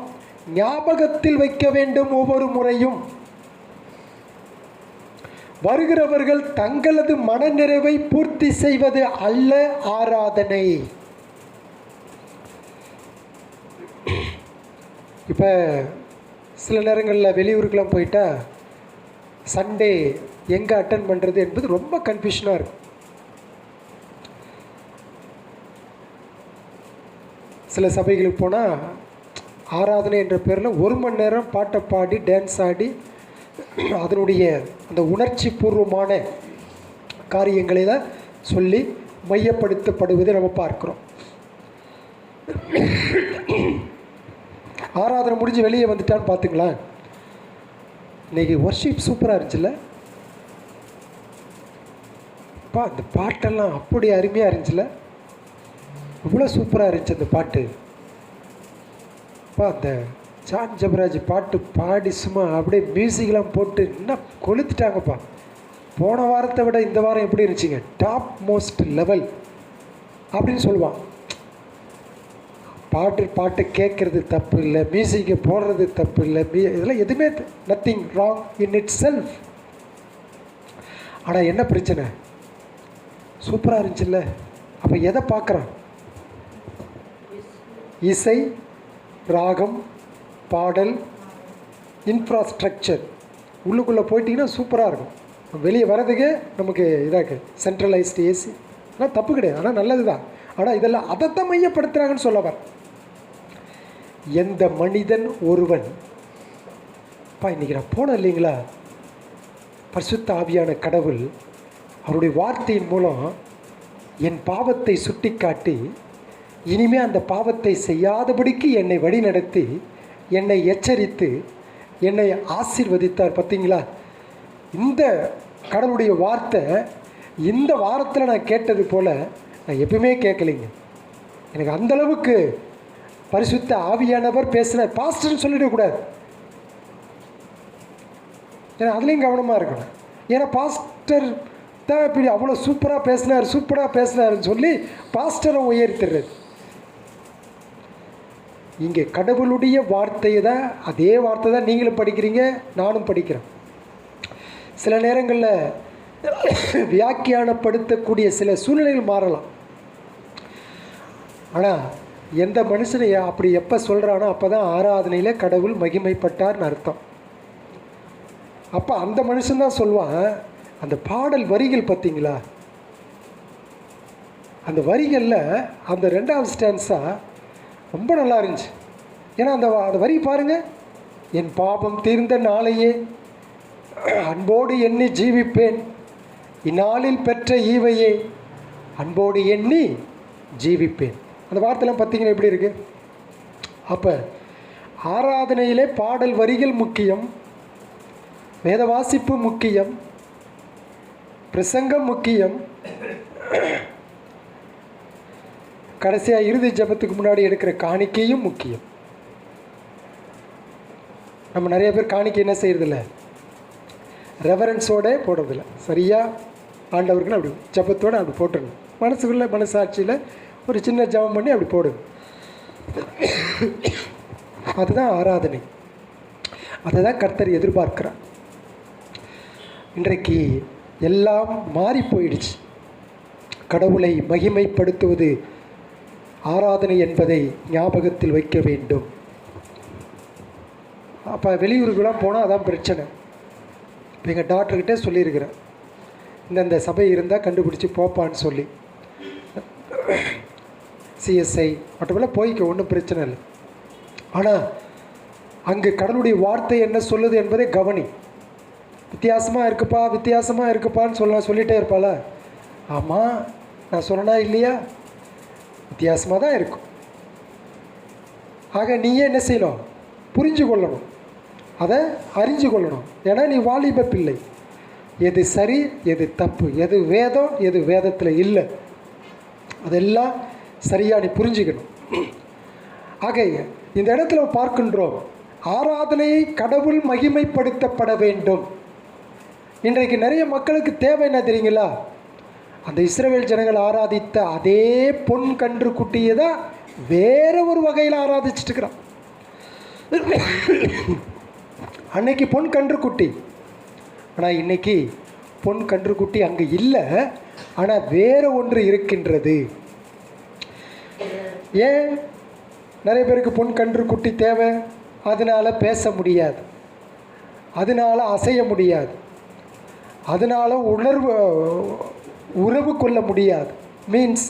ஞாபகத்தில் வைக்க வேண்டும். ஒவ்வொரு முறையும் வருகிறவர்கள் தங்களது மனநிறைவை பூர்த்தி செய்வது அல்ல ஆராதனை. இப்போ சில நேரங்களில் வெளியூருக்கெலாம் போயிட்டா சண்டே எங்கே அட்டன் பண்ணுறது என்பது ரொம்ப கன்ஃபியூஷனாக இருக்கும். சில சபைகளுக்கு போனால் ஆராதனை என்ற பேரில் 1 மணி நேரம் பாட்டை பாடி டான்ஸ் ஆடி அதனுடைய அந்த உணர்ச்சி பூர்வமான காரியங்களை தான் சொல்லி மையப்படுத்தப்படுவதை நம்ம பார்க்குறோம். ஆராதனை முடிஞ்சு வெளியே வந்துட்டான்னு பார்த்துங்களா, இன்றைக்கி ஒர்ஷிப் சூப்பராக இருந்துச்சுல்ல, அந்த பாட்டெல்லாம் அப்படி அருமையாக இருந்துச்சுல்ல, இவ்வளோ சூப்பராக இருந்துச்சு அந்த பாட்டு. அந்த ஜான் ஜபராஜ் பாட்டு பாடி சும்மா அப்படியே மியூசிக்லாம் போட்டு இன்னும் கொளுத்துட்டாங்கப்பா. போன வாரத்தை விட இந்த வாரம் எப்படி இருந்துச்சுங்க, டாப் மோஸ்ட் லெவல் அப்படின்னு சொல்லுவான். பாட்டு கேட்குறது தப்பு இல்லை, மியூசிக்கை போடுறது தப்பு இல்லை, இதெல்லாம் எதுவுமே nothing wrong in it self. ஆனால் என்ன பிரச்சனை? சூப்பராக இருந்துச்சுல்ல. அப்போ எதை பார்க்குறான்? இசை, ராகம், பாடல், இன்ஃப்ராஸ்ட்ரக்சர் உள்ளுக்குள்ளே போயிட்டிங்கன்னா சூப்பராக இருக்கும். வெளியே வர்றதுக்கு நமக்கு இதாக சென்ட்ரலைஸ்டு ஏசி ஆனால் தப்பு கிடையாது, ஆனால் நல்லது தான். ஆனால் இதெல்லாம் அதைத்தான் மையப்படுத்துகிறாங்கன்னு சொல்லவர். எந்த மனிதன் ஒருவன் இன்றைக்கி நான் போனேன் இல்லைங்களா, பரிசுத்த ஆவியான கடவுள் அவருடைய வார்த்தையின் மூலம் என் பாவத்தை சுட்டிக்காட்டி இனிமே அந்த பாவத்தை செய்யாதபடிக்கு என்னை வழிநடத்தி என்னை எச்சரித்து என்னை ஆசீர்வதித்தார். பார்த்தீங்களா? இந்த கடவுளுடைய வார்த்தை இந்த வாரத்தில் நான் கேட்டது போல் நான் எப்பவுமே கேட்கலைங்க. எனக்கு அந்தளவுக்கு பரிசுத்த ஆவியானவர் பேசினார். பாஸ்டர்னு சொல்லிடக்கூடாது, ஏன்னா அதுலேயும் கவனமாக இருக்கணும். ஏன்னா பாஸ்டர் தான் இப்படி அவ்வளோ சூப்பராக பேசினாருன்னு சொல்லி பாஸ்டரை உயர்த்திடுறது. இங்கே கடவுளுடைய வார்த்தையை தான், அதே வார்த்தை தான் நீங்களும் படிக்கிறீங்க, நானும் படிக்கிறேன். சில நேரங்களில் வியாக்கியானப்படுத்தக்கூடிய சில சூழ்நிலைகள் மாறலாம். ஆனால் எந்த மனுஷனை அப்படி எப்போ சொல்கிறானோ அப்போ தான் ஆராதனையில் கடவுள் மகிமைப்பட்டார்னு அர்த்தம். அப்போ அந்த மனுஷன்தான் சொல்லுவான். அந்த பாடல் வரிகள் பார்த்தீங்களா, அந்த வரிகளில் அந்த 2வது ஸ்டான்ஸா ரொம்ப நல்லா இருந்துச்சு. ஏன்னா அந்த வரி பாருங்கள், என் பாவம் தீர்ந்த நாளையே அன்போடு எண்ணி ஜீவிப்பேன், இந்நாளில் பெற்ற ஈவையே அன்போடு எண்ணி ஜீவிப்பேன். அந்த வார்த்தைலாம் பார்த்தீங்கன்னா எப்படி இருக்குது? அப்போ ஆராதனையிலே பாடல் வரிகள் முக்கியம், வேத வாசிப்பு முக்கியம், பிரசங்கம் முக்கியம், கடைசியாக இறுதி ஜெபத்துக்கு முன்னாடி எடுக்கிற காணிக்கையும் முக்கியம். நம்ம நிறைய பேர் காணிக்கை என்ன செய்கிறதில்ல, ரெவரன்ஸோடு போடுறதில்ல. சரியாக ஆண்டவருக்குன்னு அப்படி ஜெபத்தோடு அப்படி போட்டுடணும். மனசுக்குள்ளே மனசாட்சியில் ஒரு சின்ன ஜெபம் பண்ணி அப்படி போடுங்க. அதுதான் ஆராதனை. அதை தான் கர்த்தர் எதிர்பார்க்கிறார். இன்றைக்கு எல்லாம் மாறி போயிடுச்சு. கடவுளை மகிமைப்படுத்துவது ஆராதனை என்பதை ஞாபகத்தில் வைக்க வேண்டும். அப்போ வெளியூருக்கெல்லாம் போனால் அதான் பிரச்சனை. இப்போ எங்கள் டாக்டர்கிட்டே சொல்லியிருக்கிறேன், இந்தந்த சபை இருந்தால் கண்டுபிடிச்சி போப்பான்னு சொல்லி. சிஎஸ்ஐ மட்டுமெல்லாம் போய்க்க, ஒன்றும் பிரச்சனை இல்லை. ஆனால் அங்கே கடவுளுடைய வார்த்தை என்ன சொல்லுது என்பதை கவனி. வித்தியாசமாக இருக்குப்பான்னு சொல்லிகிட்டே இருப்பாளா? ஆமாம், நான் சொன்னா இல்லையா? வித்தியாசமாக தான் இருக்கும். ஆக நீயே என்ன செய்யணும்? புரிஞ்சு கொள்ளணும், அதை அறிஞ்சு கொள்ளணும். ஏன்னா நீ வாலிப பிள்ளை. எது சரி, எது தப்பு, எது வேதம், எது வேதத்தில் இல்லை, அதெல்லாம் சரியாக நீ புரிஞ்சுக்கணும். ஆக இந்த இடத்துல பார்க்கின்றோம், ஆராதனையை கடவுள் மகிமைப்படுத்தப்பட வேண்டும். இன்றைக்கு நிறைய மக்களுக்கு தேவை என்ன தெரியுங்களா? அந்த இஸ்ரவேல் ஜனங்கள் ஆராதித்த அதே பொன் கன்று குட்டியை தான் வேற ஒரு வகையில் ஆராதிச்சுட்டு இருக்கிறான். அன்னைக்கு பொன் கன்று குட்டி, ஆனால் இன்னைக்கு பொன் கன்று குட்டி அங்கே இல்லை, ஆனால் வேற ஒன்று இருக்கின்றது. ஏன் நிறைய பேருக்கு பொன் கன்று குட்டி தேவை? அதனால் பேச முடியாது, அதனால் அசைய முடியாது, அதனால் உறவு கொள்ள முடியாது, மீன்ஸ்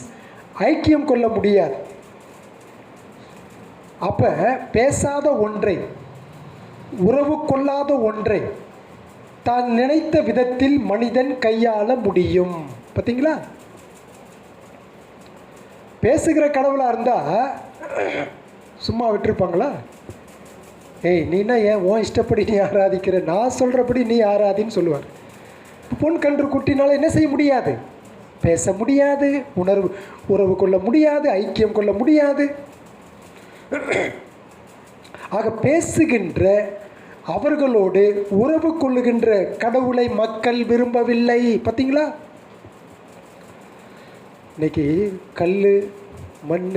ஐக்கியம் கொள்ள முடியாது. அப்போ பேசாத ஒன்றை, உறவு கொள்ளாத ஒன்றை தான் நினைத்த விதத்தில் மனிதன் கையாள முடியும். பார்த்தீங்களா? பேசுகிற கடவுளாக இருந்தால் சும்மா விட்டுருப்பாங்களா? ஏய் நீனா ஏன் உன் இஷ்டப்படி நீ ஆராதிக்கிற, நான் சொல்கிறபடி நீ ஆராதின்னு சொல்லுவார். பொன் கன்று குட்டினால் என்ன செய்ய முடியாது? பேச முடியாது, உறவு கொள்ள முடியாது, ஐக்கியம் கொள்ள முடியாது. ஆக பேசுகின்ற அவர்களோடு உறவு கொள்ளுகின்ற கடவுளை மக்கள் விரும்பவில்லை. பார்த்தீங்களா? இன்னைக்கு கல், மண்,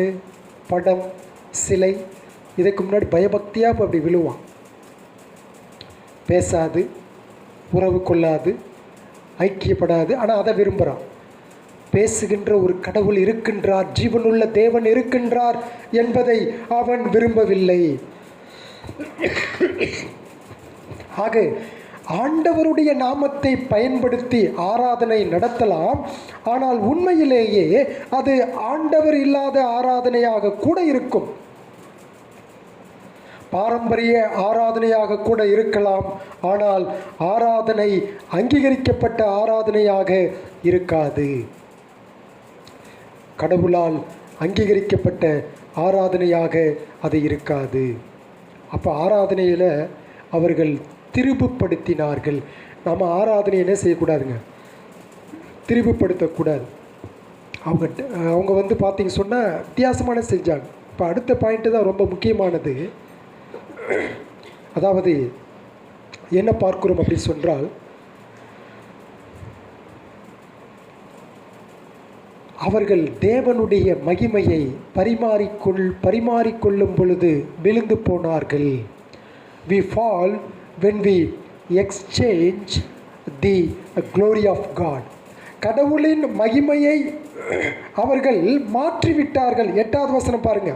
படம், சிலை, இதுக்கு முன்னாடி பயபக்தியாக அப்படி விழுவான். பேசாது, உறவு கொள்ளாது, ஐக்கியப்படாது, ஆனால் அதை விரும்புகிறான். பேசுகின்ற ஒரு கடவுள் இருக்கின்றார், ஜீவனுள்ள தேவன் இருக்கின்றார் என்பதை அவன் விரும்பவில்லை. ஆக ஆண்டவருடைய நாமத்தை பயன்படுத்தி ஆராதனை நடத்தலாம், ஆனால் உண்மையிலேயே அது ஆண்டவர் இல்லாத ஆராதனையாக கூட இருக்கும். பாரம்பரிய ஆராதனையாக கூட இருக்கலாம், ஆனால் ஆராதனை அங்கீகரிக்கப்பட்ட ஆராதனையாக இருக்காது. கடவுளால் அங்கீகரிக்கப்பட்ட ஆராதனையாக அது இருக்காது. அப்போ ஆராதனையில் அவர்கள் திரிபுப்படுத்தினார்கள். நம்ம ஆராதனை என்ன செய்யக்கூடாதுங்க, திரிபுப்படுத்தக்கூடாது. அவங்க வந்து பார்த்திங்க சொன்னால் வித்தியாசமான செஞ்சாங்க. இப்போ அடுத்த பாயிண்ட்டு தான் ரொம்ப முக்கியமானது. அதாவது என்ன பார்க்கிறோம் அப்படின்னு சொன்னால், அவர்கள் தேவனுடைய மகிமையை பரிமாறிக்கொள்ளும் பொழுது விழுந்து போனார்கள். We fall when we exchange the glory of God. கடவுளின் மகிமையை அவர்கள் மாற்றிவிட்டார்கள். 8வது வசனம் பாருங்க.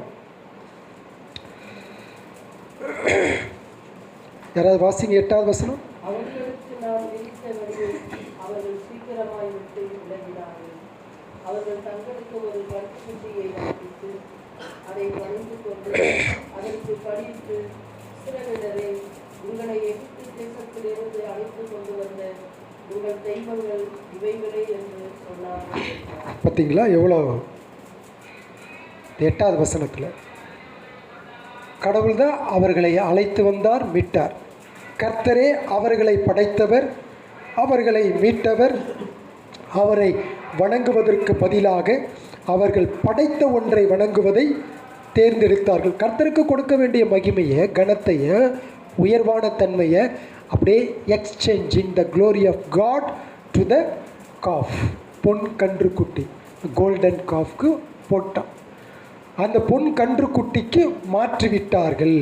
யாராவது வாசிங்க 8வது வசனம். அவர்களுக்கு நாம் விதித்த வழியை அவர்கள் சீக்கிரமாய் விட்டு விலகினார்கள். அவர்கள் தங்களுக்கு ஒரு கட்டுக்குட்டியை வாங்கிட்டு அதை பணிந்து கொண்டு அதற்கு படித்து இஸ்ரவேலரே, உங்களை எகிப்து தேசத்திலிருந்து அழைத்து கொண்டு வந்த உங்கள் தெய்வங்கள் இவைகளே என்று சொன்னார்கள். பார்த்தீங்களா எவ்வளோ? 8வது வசனத்தில் கடவுள் தான் அவர்களை அழைத்து வந்தார், மீட்டார். கர்த்தரே அவர்களை படைத்தவர், அவர்களை மீட்டவர். அவரை வணங்குவதற்கு பதிலாக அவர்கள் படைத்த ஒன்றை வணங்குவதை தேர்ந்தெடுத்தார்கள். கர்த்தருக்கு கொடுக்க வேண்டிய மகிமையை, கனத்தையை, உயர்வான தன்மையை அப்படியே exchanging the glory of God to the calf, பொன் கன்றுக்குட்டி, கோல்டன் காஃப்க்கு போட்டான். அந்த பொன் கன்றுக்குட்டிக்கு மாற்றிவிட்டார்கள்.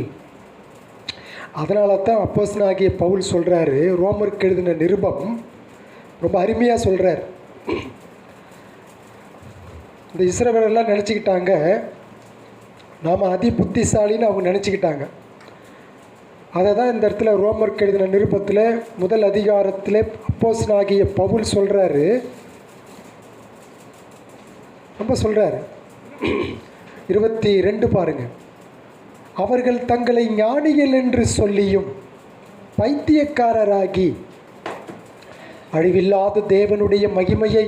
அதனால தான் அப்போஸ்தலனாகிய பவுல் சொல்கிறாரு, ரோமருக்கு எழுதின நிருபம் ரொம்ப அருமையாக சொல்கிறார். இந்த இஸ்ரவேலர்லாம் நினச்சிக்கிட்டாங்க நாம் அதி புத்திசாலின்னு அவங்க நினச்சிக்கிட்டாங்க. அதை தான் இந்த இடத்துல ரோமருக்கு எழுதின நிருபத்தில் 1 அதிகாரத்தில் அப்போஸ்தலனாகிய பவுல் சொல்கிறாரு. ரொம்ப சொல்கிறாரு. 22 பாருங்க. அவர்கள் தங்களை ஞானிகள் என்று சொல்லியும் பைத்தியக்காரராகி அழிவில்லாத தேவனுடைய மகிமையை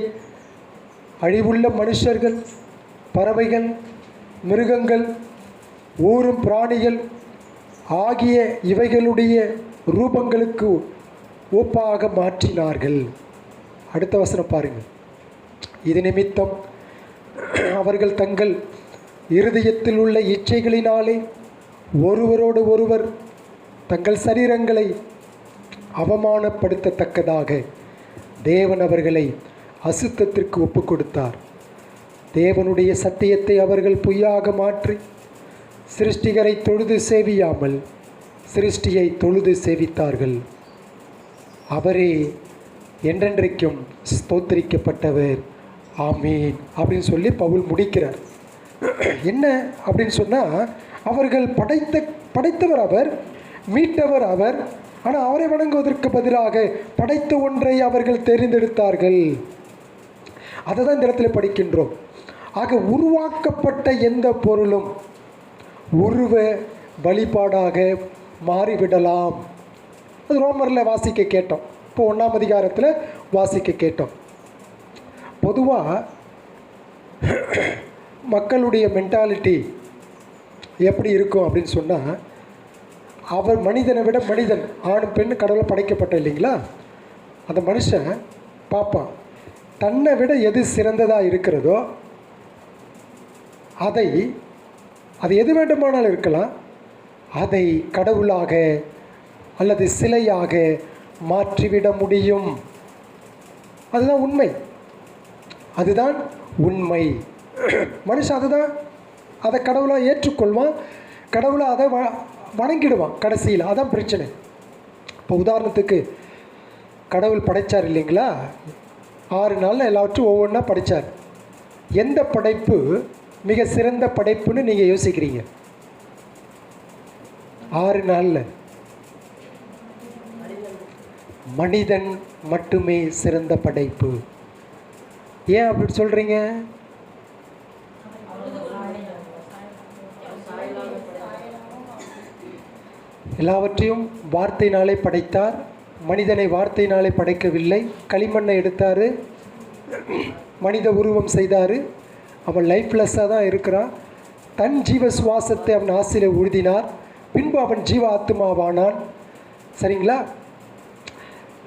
அழிவுள்ள மனுஷர்கள், பறவைகள், மிருகங்கள், ஊரும் பிராணிகள் ஆகிய இவைகளுடைய ரூபங்களுக்கு ஒப்பாக மாற்றினார்கள். அடுத்த வசனம் பாருங்கள். இது நிமித்தம் அவர்கள் தங்கள் இருதயத்தில் உள்ள இச்சைகளினாலே ஒருவரோடு ஒருவர் தங்கள் சரீரங்களை அவமானப்படுத்தத்தக்கதாக தேவன் அவர்களை அசுத்தத்திற்கு ஒப்பு கொடுத்தார். தேவனுடைய சத்தியத்தை அவர்கள் பொய்யாக மாற்றி சிருஷ்டிகரை தொழுது சேவியாமல் சிருஷ்டியை தொழுது சேவித்தார்கள். அவரே என்றென்றைக்கும் ஸ்தோத்திரிக்கப்பட்டவர், ஆமீன் அப்படின்னு சொல்லி பவுல் முடிக்கிறார். என்ன அப்படின்னு சொன்னால், அவர்கள் படைத்தவர் அவர், மீட்டவர் அவர். ஆனால் அவரை வணங்குவதற்கு பதிலாக படைத்த ஒன்றை அவர்கள் தெரிந்தெடுத்தார்கள். அதை தான் இந்த இடத்துல படிக்கின்றோம். ஆக உருவாக்கப்பட்ட எந்த பொருளும் உருவ வழிபாடாக மாறிவிடலாம். அது ரோமரில் வாசிக்க கேட்டோம். இப்போ 1ஆம் அதிகாரத்தில் வாசிக்க கேட்டோம். பொதுவாக மக்களுடைய மென்டாலிட்டி எப்படி இருக்கும் அப்படின்னு சொன்னால், அவர் மனிதனை விட மனிதன், ஆணும் பெண்ணு கடவுளை படைக்கப்பட்ட இல்லைங்களா, அந்த மனுஷன் பார்ப்பான் தன்னை விட எது சிறந்ததாக இருக்கிறதோ அது எது வேண்டுமானாலும் இருக்கலாம், அதை கடவுளாக அல்லது சிலையாக மாற்றிவிட முடியும். அதுதான் உண்மை, அதுதான் உண்மை. மனுஷன் அதை கடவுளாக ஏற்றுக்கொள்வான், கடவுளை அதை வணங்கிடுவான் கடைசியில். அதான் பிரச்சனை. இப்போ உதாரணத்துக்கு கடவுள் படைத்தார் இல்லைங்களா, 6 நாளில் எல்லாவற்றும் ஒவ்வொன்றா படைத்தார். எந்த படைப்பு மிக சிறந்த படைப்புன்னு நீங்கள் யோசிக்கிறீங்க? 6 நாளில் மனிதன் மட்டுமே சிறந்த படைப்பு. ஏன் அப்படி சொல்கிறீங்க? எல்லாவற்றையும் வார்த்தையினாலே படைத்தார். மனிதனை வார்த்தையினாலே படைக்கவில்லை. களிமண்ணை எடுத்தார், மனித உருவம் செய்தார், அவன் லைஃப்லெஸ்ஸாக தான் இருக்கிறான். தன் ஜீவ சுவாசத்தை அவன் ஆசியில் ஊதினார், பின்பு அவன் ஜீவ ஆத்மாவானான். சரிங்களா?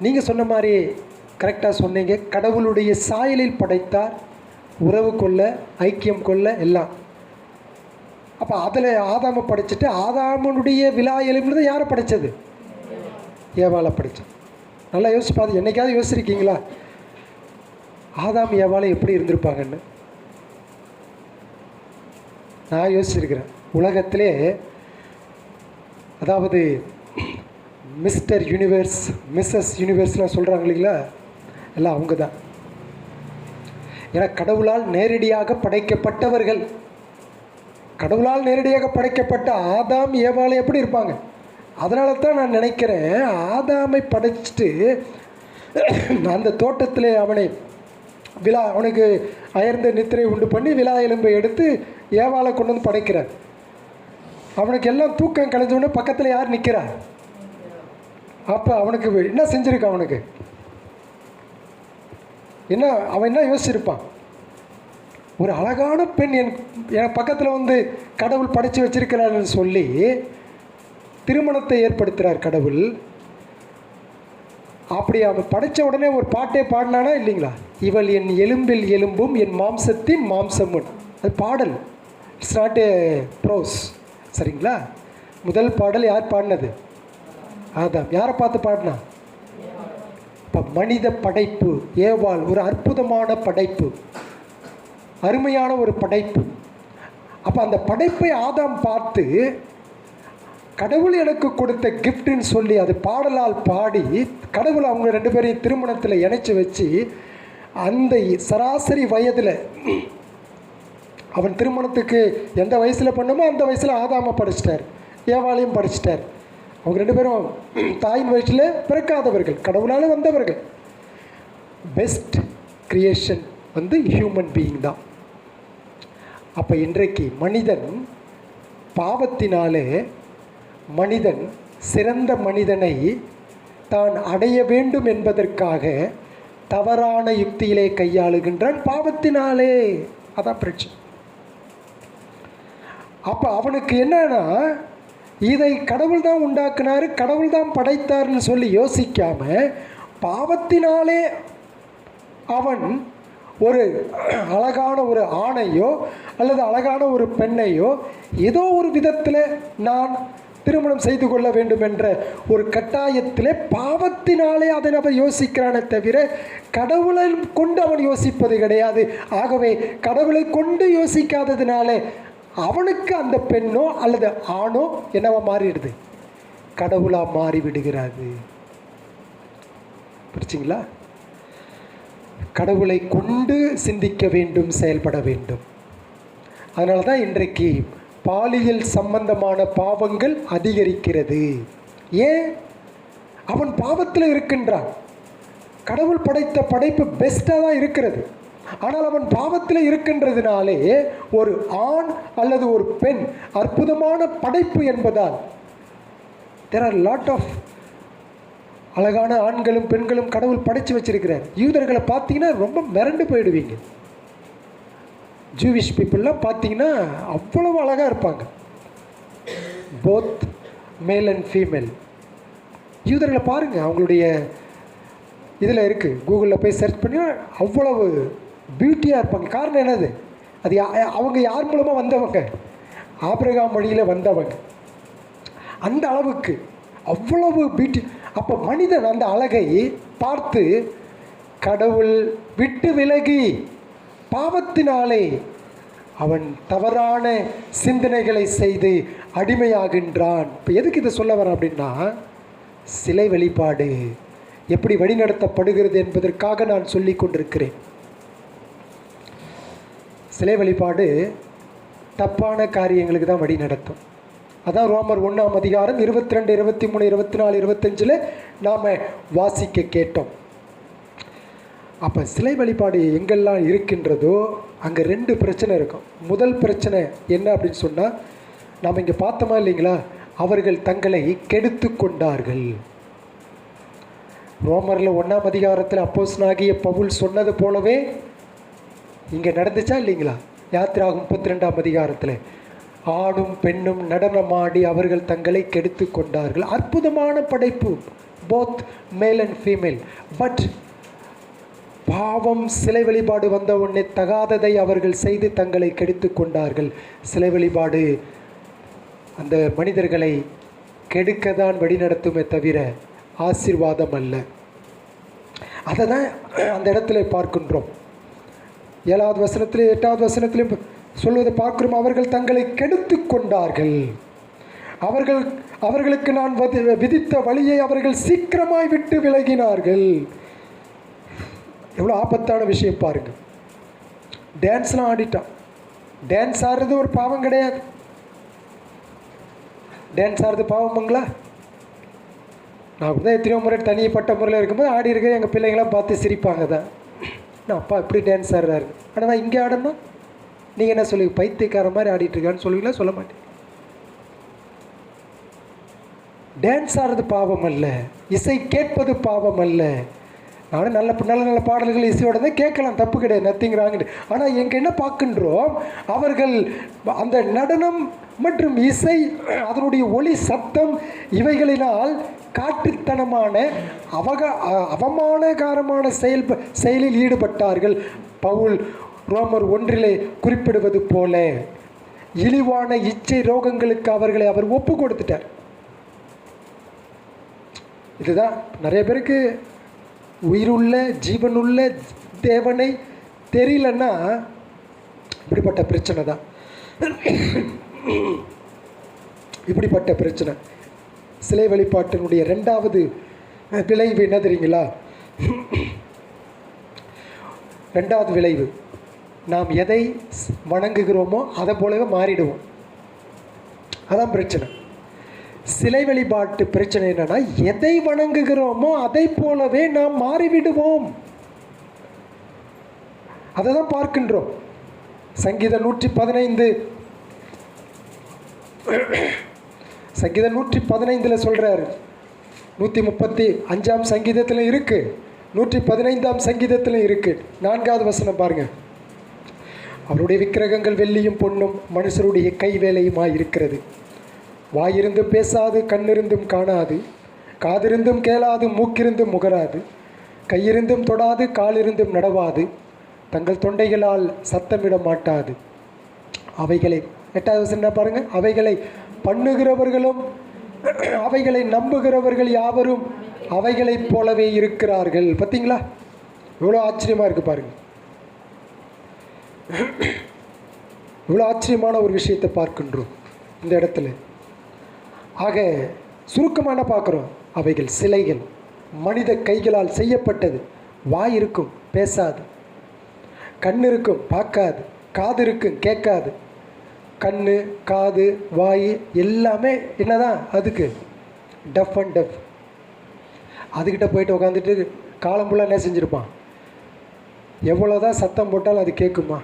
நீங்கள் சொன்ன மாதிரி கரெக்டாக சொன்னீங்க. கடவுளுடைய சாயலில் படைத்தார், உறவு கொள்ள, ஐக்கியம் கொள்ள எல்லாம். அப்போ அதில் ஆதாமை படைச்சிட்டு ஆதாமனுடைய விலா எலும்புறது யாரை படைச்சது? ஏவாளை படைச்சது. நல்லா யோசிச்சு பார்த்து என்னைக்காவது யோசிச்சிருக்கீங்களா ஆதாம் ஏவாளை எப்படி இருந்திருப்பாங்கன்னு? நான் யோசிச்சிருக்கிறேன். உலகத்திலே அதாவது மிஸ்டர் யூனிவர்ஸ், மிஸ்ஸஸ் யூனிவர்ஸ்லாம் சொல்கிறாங்க இல்லைங்களா, எல்லாம் அவங்க தான். ஏன்னா கடவுளால் நேரடியாக படைக்கப்பட்டவர்கள். கடவுளால் நேரடியாக படைக்கப்பட்ட ஆதாம் ஏவாளை எப்படி இருப்பாங்க? அதனால தான் நான் நினைக்கிறேன், ஆதாமை படைச்சிட்டு அந்த தோட்டத்தில் அவனுக்கு அயர்ந்த நித்திரை உண்டு பண்ணி விலா எலும்பை எடுத்து ஏவாளை கொண்டு வந்து படைக்கிறார். அவனுக்கு எல்லாம் தூக்கம் கலைஞ்சோடனே பக்கத்தில் யார் நிற்கிறா? அப்போ அவனுக்கு என்ன செஞ்சுருக்கான்? அவனுக்கு என்ன, அவன் என்ன யோசிச்சிருப்பான்? ஒரு அழகான பெண் என் பக்கத்தில் வந்து கடவுள் படைத்து வச்சிருக்கிறான்னு சொல்லி திருமணத்தை ஏற்படுத்துகிறார் கடவுள். அப்படி அவன் படைத்த உடனே ஒரு பாட்டே பாடினானா இல்லைங்களா? இவள் என் எலும்பில் எலும்பும் என் மாம்சத்தின் மாம்சமும். அது பாடல், இட்ஸ் நாட் ஏ ப்ரோஸ். சரிங்களா? முதல் பாடல் யார் பாடினது? ஆதாம். யாரை பார்த்து பாடினா? இப்போ மனித படைப்பு ஏவாள் ஒரு அற்புதமான படைப்பு, அருமையான ஒரு படைப்பு. அப்போ அந்த படைப்பை ஆதாம் பார்த்து கடவுள் எனக்கு கொடுத்த கிஃப்ட்னு சொல்லி அது பாடலால் பாடி கடவுள் அவங்க ரெண்டு பேரையும் திருமணத்தில் இணைச்சி வச்சு அந்த சராசரி வயதில் அவன் திருமணத்துக்கு எந்த வயசில் பண்ணுமோ அந்த வயசில் ஆதாமை படிச்சிட்டார், ஏவாளையும் படிச்சிட்டார். அவங்க ரெண்டு பேரும் தாயின் வயிற்றில் பிறக்காதவர்கள், கடவுளால் வந்தவர்கள். பெஸ்ட் கிரியேஷன் வந்து ஹியூமன் பீயிங் தான். அப்போ இன்றைக்கு மனிதன் பாவத்தினாலே மனிதன் சிறந்த மனிதனை தான் அடைய வேண்டும் என்பதற்காக தவறான யுக்தியிலே கையாளுகின்றான் பாவத்தினாலே. அதான் பிரச்சனை. அப்போ அவனுக்கு என்னன்னா, இதை கடவுள் தான் உண்டாக்குனார், கடவுள் தான் படைத்தார்னு சொல்லி யோசிக்காம பாவத்தினாலே அவன் ஒரு அழகான ஒரு ஆணையோ அல்லது அழகான ஒரு பெண்ணையோ ஏதோ ஒரு விதத்தில் நான் திருமணம் செய்து கொள்ள வேண்டும் என்ற ஒரு கட்டாயத்திலே பாவத்தினாலே அதை அவன் யோசிக்கிறானே தவிர கடவுளை கொண்டு அவன் யோசிப்பது கிடையாது. ஆகவே கடவுளை கொண்டு யோசிக்காததுனால அவனுக்கு அந்த பெண்ணோ அல்லது ஆணோ என்னவா மாறிடுது? கடவுளாக மாறி விடுகிறாது. புரிச்சிங்களா? கடவுளை கொண்டு சிந்திக்க வேண்டும், செயல்பட வேண்டும். அதனால தான் இன்றைக்கு பாலியல் சம்பந்தமான பாவங்கள் அதிகரிக்கிறது. ஏன்? அவன் பாவத்தில் இருக்கின்றான். கடவுள் படைத்த படைப்பு பெஸ்ட்டாக தான் இருக்கிறது. ஆனால் அவன் பாவத்தில் இருக்கின்றதுனாலே ஒரு ஆண் அல்லது ஒரு பெண் அற்புதமான படைப்பு என்பதால் there are lot of அழகான ஆண்களும் பெண்களும் கடவுள் படைச்சு வச்சிருக்கிறார். யூதர்களை பார்த்தீங்கன்னா ரொம்ப மிரண்டு போயிடுவீங்க. ஜூவிஷ் பீப்புளெலாம் பார்த்தீங்கன்னா அவ்வளவு அழகாக இருப்பாங்க, போத் மேல் அண்ட் ஃபீமேல். யூதர்களை பாருங்கள், அவங்களுடைய இதில் இருக்குது, கூகுளில் போய் சர்ச் பண்ணி அவ்வளவு பியூட்டியாக இருப்பாங்க. காரணம் என்னது? அது அவங்க யார் மூலமாக வந்தவங்க? ஆபிரகாம் வழியில் வந்தவங்க. அந்த அளவுக்கு அவ்வளவு பியூட்டி. அப்போ மனிதன் அந்த அழகை பார்த்து கடவுள் விட்டு விலகி பாவத்தினாலே அவன் தவறான சிந்தனைகளை செய்து அடிமையாகின்றான். இப்போ எதுக்கு இதை சொல்ல வரேன் அப்படின்னா, சிலை வழிபாடு எப்படி வழிநடத்தப்படுகிறது என்பதற்காக நான் சொல்லி கொண்டிருக்கிறேன். சிலை வழிபாடு தப்பான காரியங்களுக்கு தான் வழி நடத்தும். அதான் ரோமர் 1ஆம் அதிகாரம் 22, 23, 24, 25 நாம் வாசிக்க கேட்டோம். அப்போ சிலை வழிபாடு எங்கெல்லாம் இருக்கின்றதோ அங்கே 2 பிரச்சனை இருக்கும். முதல் பிரச்சனை என்ன அப்படின்னு சொன்னால், நாம் இங்கே பார்த்தோமா இல்லைங்களா, அவர்கள் தங்களை கெடுத்து கொண்டார்கள். ரோமரில் 1ஆம் அதிகாரத்தில் அப்போஸ்தலனாகிய பவுல் சொன்னது போலவே இங்கே நடந்துச்சா இல்லைங்களா? யாத்திராகும் 32ஆம் அதிகாரத்தில் ஆணும் பெண்ணும் நடனமாடி அவர்கள் தங்களை கெடுத்து கொண்டார்கள். அற்புதமான படைப்பு, both male and female. But பாவம், சிலை வழிபாடு வந்த உடனே தகாததை அவர்கள் செய்து தங்களை கெடுத்து கொண்டார்கள். சிலை வழிபாடு அந்த மனிதர்களை கெடுக்கத்தான் வழிநடத்துமே தவிர ஆசீர்வாதம் அல்ல. அதை தான் அந்த இடத்துல பார்க்கின்றோம். 7வது வசனத்திலே 8வது வசனத்திலே சொல்வதை பார்க்கிறோம். அவர்கள் தங்களை கெடுத்து கொண்டார்கள். அவர்களுக்கு நான் விதித்த வழியை அவர்கள் சீக்கிரமாய் விட்டு விலகினார்கள். எவ்வளோ ஆபத்தான விஷயம் பாருங்க. டான்ஸ்லாம் ஆடிட்டான். டான்ஸ் ஆடுறது ஒரு பாவம் கிடையாது. டான்ஸ் ஆடுறது பாவமுங்களா? நான் அப்படி தான் எத்தனையோ முறை தனிப்பட்ட முறையில் இருக்கும்போது ஆடி இருக்க எங்கள் பிள்ளைங்களாம் பார்த்து சிரிப்பாங்க தான். நான் அப்பா இப்படி டான்ஸ் ஆடுறாரு. ஆனால் நான் இங்கே ஆடணும் நீங்கள் என்ன சொல்லி பைத்தியக்கார மாதிரி ஆடிட்டுருக்கான்னு சொல்லுவீங்களா? சொல்ல மாட்டேன். டான்ஸ் ஆடுறது பாவம் அல்ல, இசை கேட்பது பாவம் அல்ல. நானும் நல்ல நல்ல பாடல்கள் இசையோட தான் கேட்கலாம், தப்பு கிடையாது, நத்திங் ராங். ஆனால் எங்கே என்ன பார்க்கின்றோம், அவர்கள் அந்த நடனம் மற்றும் இசை, அதனுடைய ஒளி சத்தம் இவைகளினால் காட்டுத்தனமான அவமானகாரமான செயலில் ஈடுபட்டார்கள். பவுல் ரோமர் 1 குறிப்பிடுவது போல இழிவான இச்சை ரோகங்களுக்கு அவர் ஒப்பு கொடுத்துட்டார். இதுதான் நிறைய பேருக்கு உயிருள்ள ஜீவனுள்ள தேவனை தெரியலன்னா இப்படிப்பட்ட பிரச்சனை தான். இப்படிப்பட்ட பிரச்சனை. சிலை வழிபாட்டினுடைய 2வது விளைவு என்ன தெரியுங்களா? 2வது விளைவு, நாம் எதை வணங்குகிறோமோ அதை போலவே மாறிடுவோம். அதான் பிரச்சனை. சிலை வழிபாட்டு பிரச்சனை என்னன்னா, எதை வணங்குகிறோமோ அதை போலவே நாம் மாறிவிடுவோம். அதை தான் பார்க்கின்றோம். சங்கீதம் 115 சொல்றாரு. 135ஆம் சங்கீதத்தில் இருக்கு, 115ஆம் சங்கீதத்தில் இருக்கு. 4வது வசனம் பாருங்க. அவருடைய விக்கிரகங்கள் வெள்ளியும் பொன்னும் மனுஷருடைய கைவேலையுமாய் இருக்கிறது. வாயிருந்தும் பேசாது, கண்ணிருந்தும் காணாது, காதிருந்தும் கேளாது, மூக்கிருந்தும் முகராது, கையிருந்தும் தொடாது, காலிருந்தும் நடவாது, தங்கள் தொண்டைகளால் சத்தமிட மாட்டாது. அவைகளை 8வது வசனம் பாருங்க. அவைகளை பண்ணுகிறவர்களும் அவைகளை நம்புகிறவர்கள் யாவரும் அவைகளைப் போலவே இருக்கிறார்கள். பார்த்தீங்களா? இவ்வளோ ஆச்சரியமாக இருக்குது பாருங்க. இவ்வளோ ஆச்சரியமான ஒரு விஷயத்தை பார்க்கின்றோம் இந்த இடத்துல. ஆக சுருக்கமான பார்க்குறோம், அவைகள் சிலைகள், மனித கைகளால் செய்யப்பட்டது. வாய் இருக்கும், பேசாது. கண் இருக்கும், பார்க்காது. காது இருக்கும், கேட்காது. கண், காது, வாய் எல்லாமே என்னதான் அதுக்கு டஃப் அண்ட் டஃப். அதுக்கிட்ட போயிட்டு உட்காந்துட்டு காலம் ஃபுல்லாக என்ன செஞ்சுருப்பான்? எவ்வளோதான் சத்தம் போட்டாலும் அது கேட்குமா?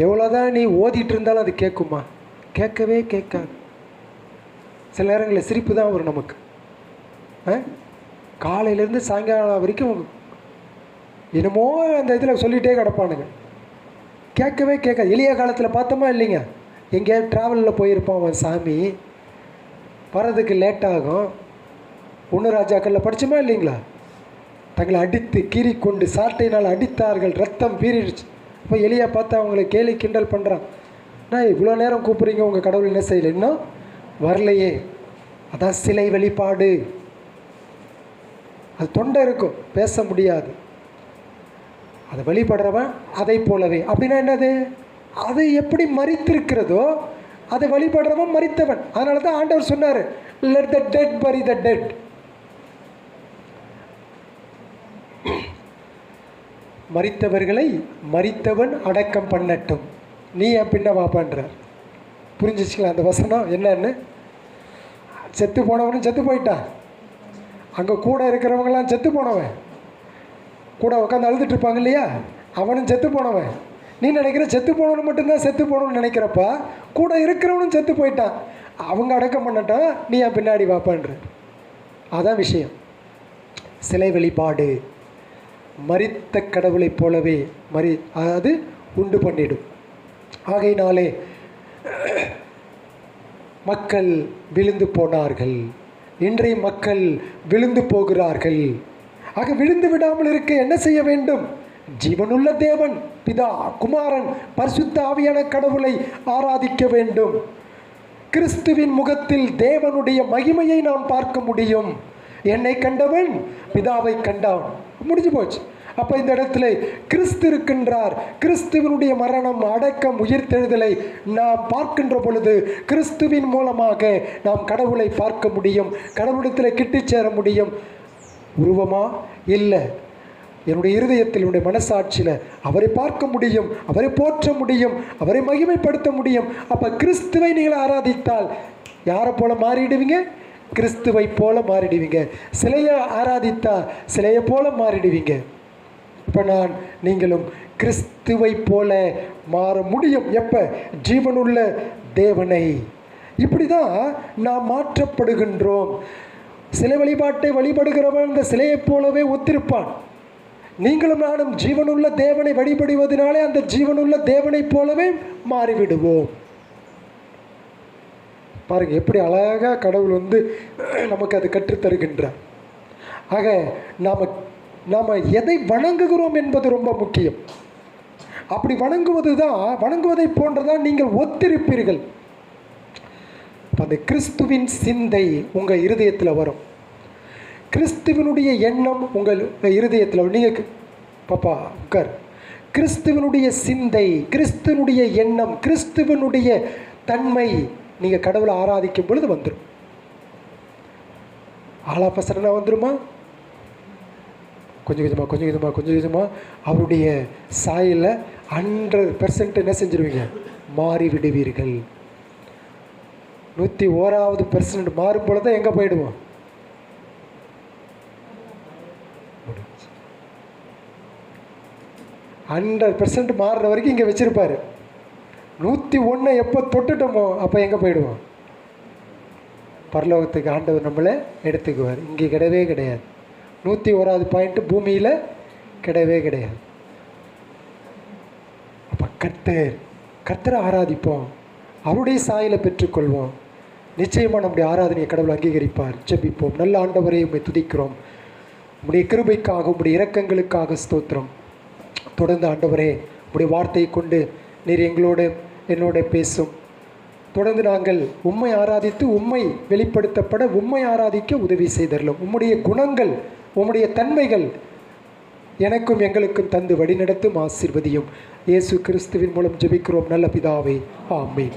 எவ்வளோதான் நீ ஓதிட்டு இருந்தாலும் அது கேட்குமா? கேட்கவே கேட்காது. சில நேரங்களில் சிரிப்பு தான் வரும் நமக்கு. காலையிலேருந்து சாயங்காலம் வரைக்கும் என்னமோ அந்த இதில் சொல்லிகிட்டே கிடப்பானுங்க. கேட்கவே கேட்காது. எளிய காலத்தில் பார்த்தோமா இல்லைங்க, எங்கேயாவது ட்ராவலில் போயிருப்பான் அவன் சாமி, வர்றதுக்கு லேட்டாகும். 1 ராஜாக்களில் படித்தோமா இல்லைங்களா? தங்களை அடித்து கீறி கொண்டு சாட்டையினால் அடித்தார்கள், ரத்தம் பீறிடுச்சு. இப்போ எளியா பார்த்து அவங்கள கேலி கிண்டல் பண்ணுறான். நான் இவ்வளோ நேரம் கூப்பிட்றீங்க, உங்கள் கடவுள் என்ன செய்யலை, இன்னும் வரலையே. அதான் சிலை வழிபாடு. அது தொண்டை இருக்கும், பேச முடியாது. அதை வழிபடுறவன் அதை போலவே. அப்படின்னா என்னது? அது எப்படி மரித்திருக்கிறதோ அதை வழிபடுறவன் மரித்தவன். அதனால தான் ஆண்டவர் சொன்னார், லெட் த டெட் பரி த டெட். மரித்தவர்களை மரித்தவன் அடக்கம் பண்ணட்டும், நீ என் பின்ன வாப்பான்றார். புரிஞ்சிச்சுங்களா அந்த வசனம் என்னன்னு? செத்து போனவனும் செத்து போயிட்டான், அங்கே கூட இருக்கிறவங்களாம் செத்து போனவன், கூட உட்காந்து அழுதுட்டு இருப்பாங்க இல்லையா, அவனும் செத்து போனவன். நீ நினைக்கிற செத்து போனவனு மட்டும்தான் செத்து போகணும்னு நினைக்கிறப்பா, கூட இருக்கிறவனும் செத்து போயிட்டான், அவங்க அடக்கம் பண்ணட்டான், நீ என் பின்னாடி வாப்பான்ற. அதான் விஷயம். சிலை வழிபாடு மரித்த கடவுளைப் போலவே அதாவது உண்டு பண்ணிடும். ஆகையினாலே மக்கள் விழுந்து போனார்கள். இன்றைய மக்கள் விழுந்து போகிறார்கள். ஆக விழுந்து விடாமல் இருக்க என்ன செய்ய வேண்டும்? ஜீவனுள்ள தேவன் பிதா, குமாரன், பரிசுத்த ஆவியான கடவுளை ஆராதிக்க வேண்டும். கிறிஸ்துவின் முகத்தில் தேவனுடைய மகிமையை நாம் பார்க்க முடியும். என்னை கண்டவன் பிதாவை கண்டான். முடிஞ்சு போச்சு. அப்போ இந்த இடத்துல கிறிஸ்து இருக்கின்றார். கிறிஸ்துவனுடைய மரணம், அடக்கம், உயிர்த்தெழுதலை நாம் பார்க்கின்ற பொழுது கிறிஸ்துவின் மூலமாக நாம் கடவுளை பார்க்க முடியும். கடவுளத்தில் கிட்டி சேர முடியும். உருவமா? இல்லை, என்னுடைய இருதயத்தில், என்னுடைய மனசாட்சியில் அவரை பார்க்க முடியும், அவரை போற்ற முடியும், அவரை மகிமைப்படுத்த முடியும். அப்போ கிறிஸ்துவை நீங்கள் ஆராதித்தால் யாரை போல மாறிடுவீங்க? கிறிஸ்துவை போல மாறிடுவீங்க. சிலையை ஆராதித்தா சிலையை போல மாறிடுவீங்க. இப்போ நீங்களும் கிறிஸ்துவை போல மாற முடியும். எப்போ? ஜீவனுள்ள தேவனை. இப்படி தான் நாம் மாற்றப்படுகின்றோம். சிலை வழிபாட்டை வழிபடுகிறவன் அந்த சிலையைப் போலவே ஒத்திருப்பான். நீங்களும் நானும் ஜீவனுள்ள தேவனை வழிபடுவதனாலே அந்த ஜீவனுள்ள தேவனைப் போலவே மாறிவிடுவோம். பாருங்க, எப்படி அழகாக கடவுள் நமக்கு அது கற்றுத்தருகின்றார். ஆக நாம் எதை வணங்குகிறோம் என்பது ரொம்ப முக்கியம். அப்படி வணங்குவதை போன்றதான் நீங்கள் ஒத்திருப்பீர்கள். அந்த கிறிஸ்துவின் சிந்தை உங்கள் இருதயத்தில் வரும். கிறிஸ்துவனுடைய எண்ணம் உங்கள் இருதயத்தில். நீங்கள் பாப்பா உட்கார். கிறிஸ்துவனுடைய சிந்தை, கிறிஸ்துவனுடைய எண்ணம், கிறிஸ்துவனுடைய தன்மை நீங்கள் கடவுளை ஆராதிக்கும் பொழுது வந்துடும். ஆலாபசரனா வந்துடுமா? கொஞ்சம் கொஞ்சமாக அவருடைய சாயலில் 100% என்ன செஞ்சிருவீங்க? மாறிவிடுவீர்கள். 101% மாறும் பொழுது தான் எங்கே போயிடுவோம்? 100% மாறுற வரைக்கும் இங்கே வச்சுருப்பார். 101 எப்போ தொட்டுட்டோமோ அப்போ எங்கே போயிடுவோம்? பரலோகத்துக்கு ஆண்டவர் நம்மளை எடுத்துக்குவார். இங்கே கிடையவே கிடையாது. 101வது பாயிண்ட் பூமியில் கிடையவே கிடையாது. அப்போ கர்த்தரை ஆராதிப்போம், அவருடைய சாயலை பெற்றுக்கொள்வோம். நிச்சயமாக நம்முடைய ஆராதனையை கடவுள் அங்கீகரிப்பார். ஜெபிப்போம். நல்ல ஆண்டவரை உம்மை துதிக்கிறோம். உம்முடைய கிருபைக்காக, உம்முடைய இரக்கங்களுக்காக ஸ்தோத்திரம். தொடர்ந்து ஆண்டவரே உம்முடைய வார்த்தையை கொண்டு நீர் என்னோட பேசும். தொடர்ந்து நாங்கள் உம்மை ஆராதித்து உம்மை வெளிப்படுத்தப்பட உம்மை ஆராதிக்க உதவி செய்தரலும். உம்முடைய குணங்கள், உம்முடைய தன்மைகள் எனக்கும் எங்களுக்கும் தந்து வழிநடத்தும் ஆசீர்வதியும். இயேசு கிறிஸ்துவின் மூலம் ஜெபிக்கிறோம் நல்ல பிதாவே. ஆமென்.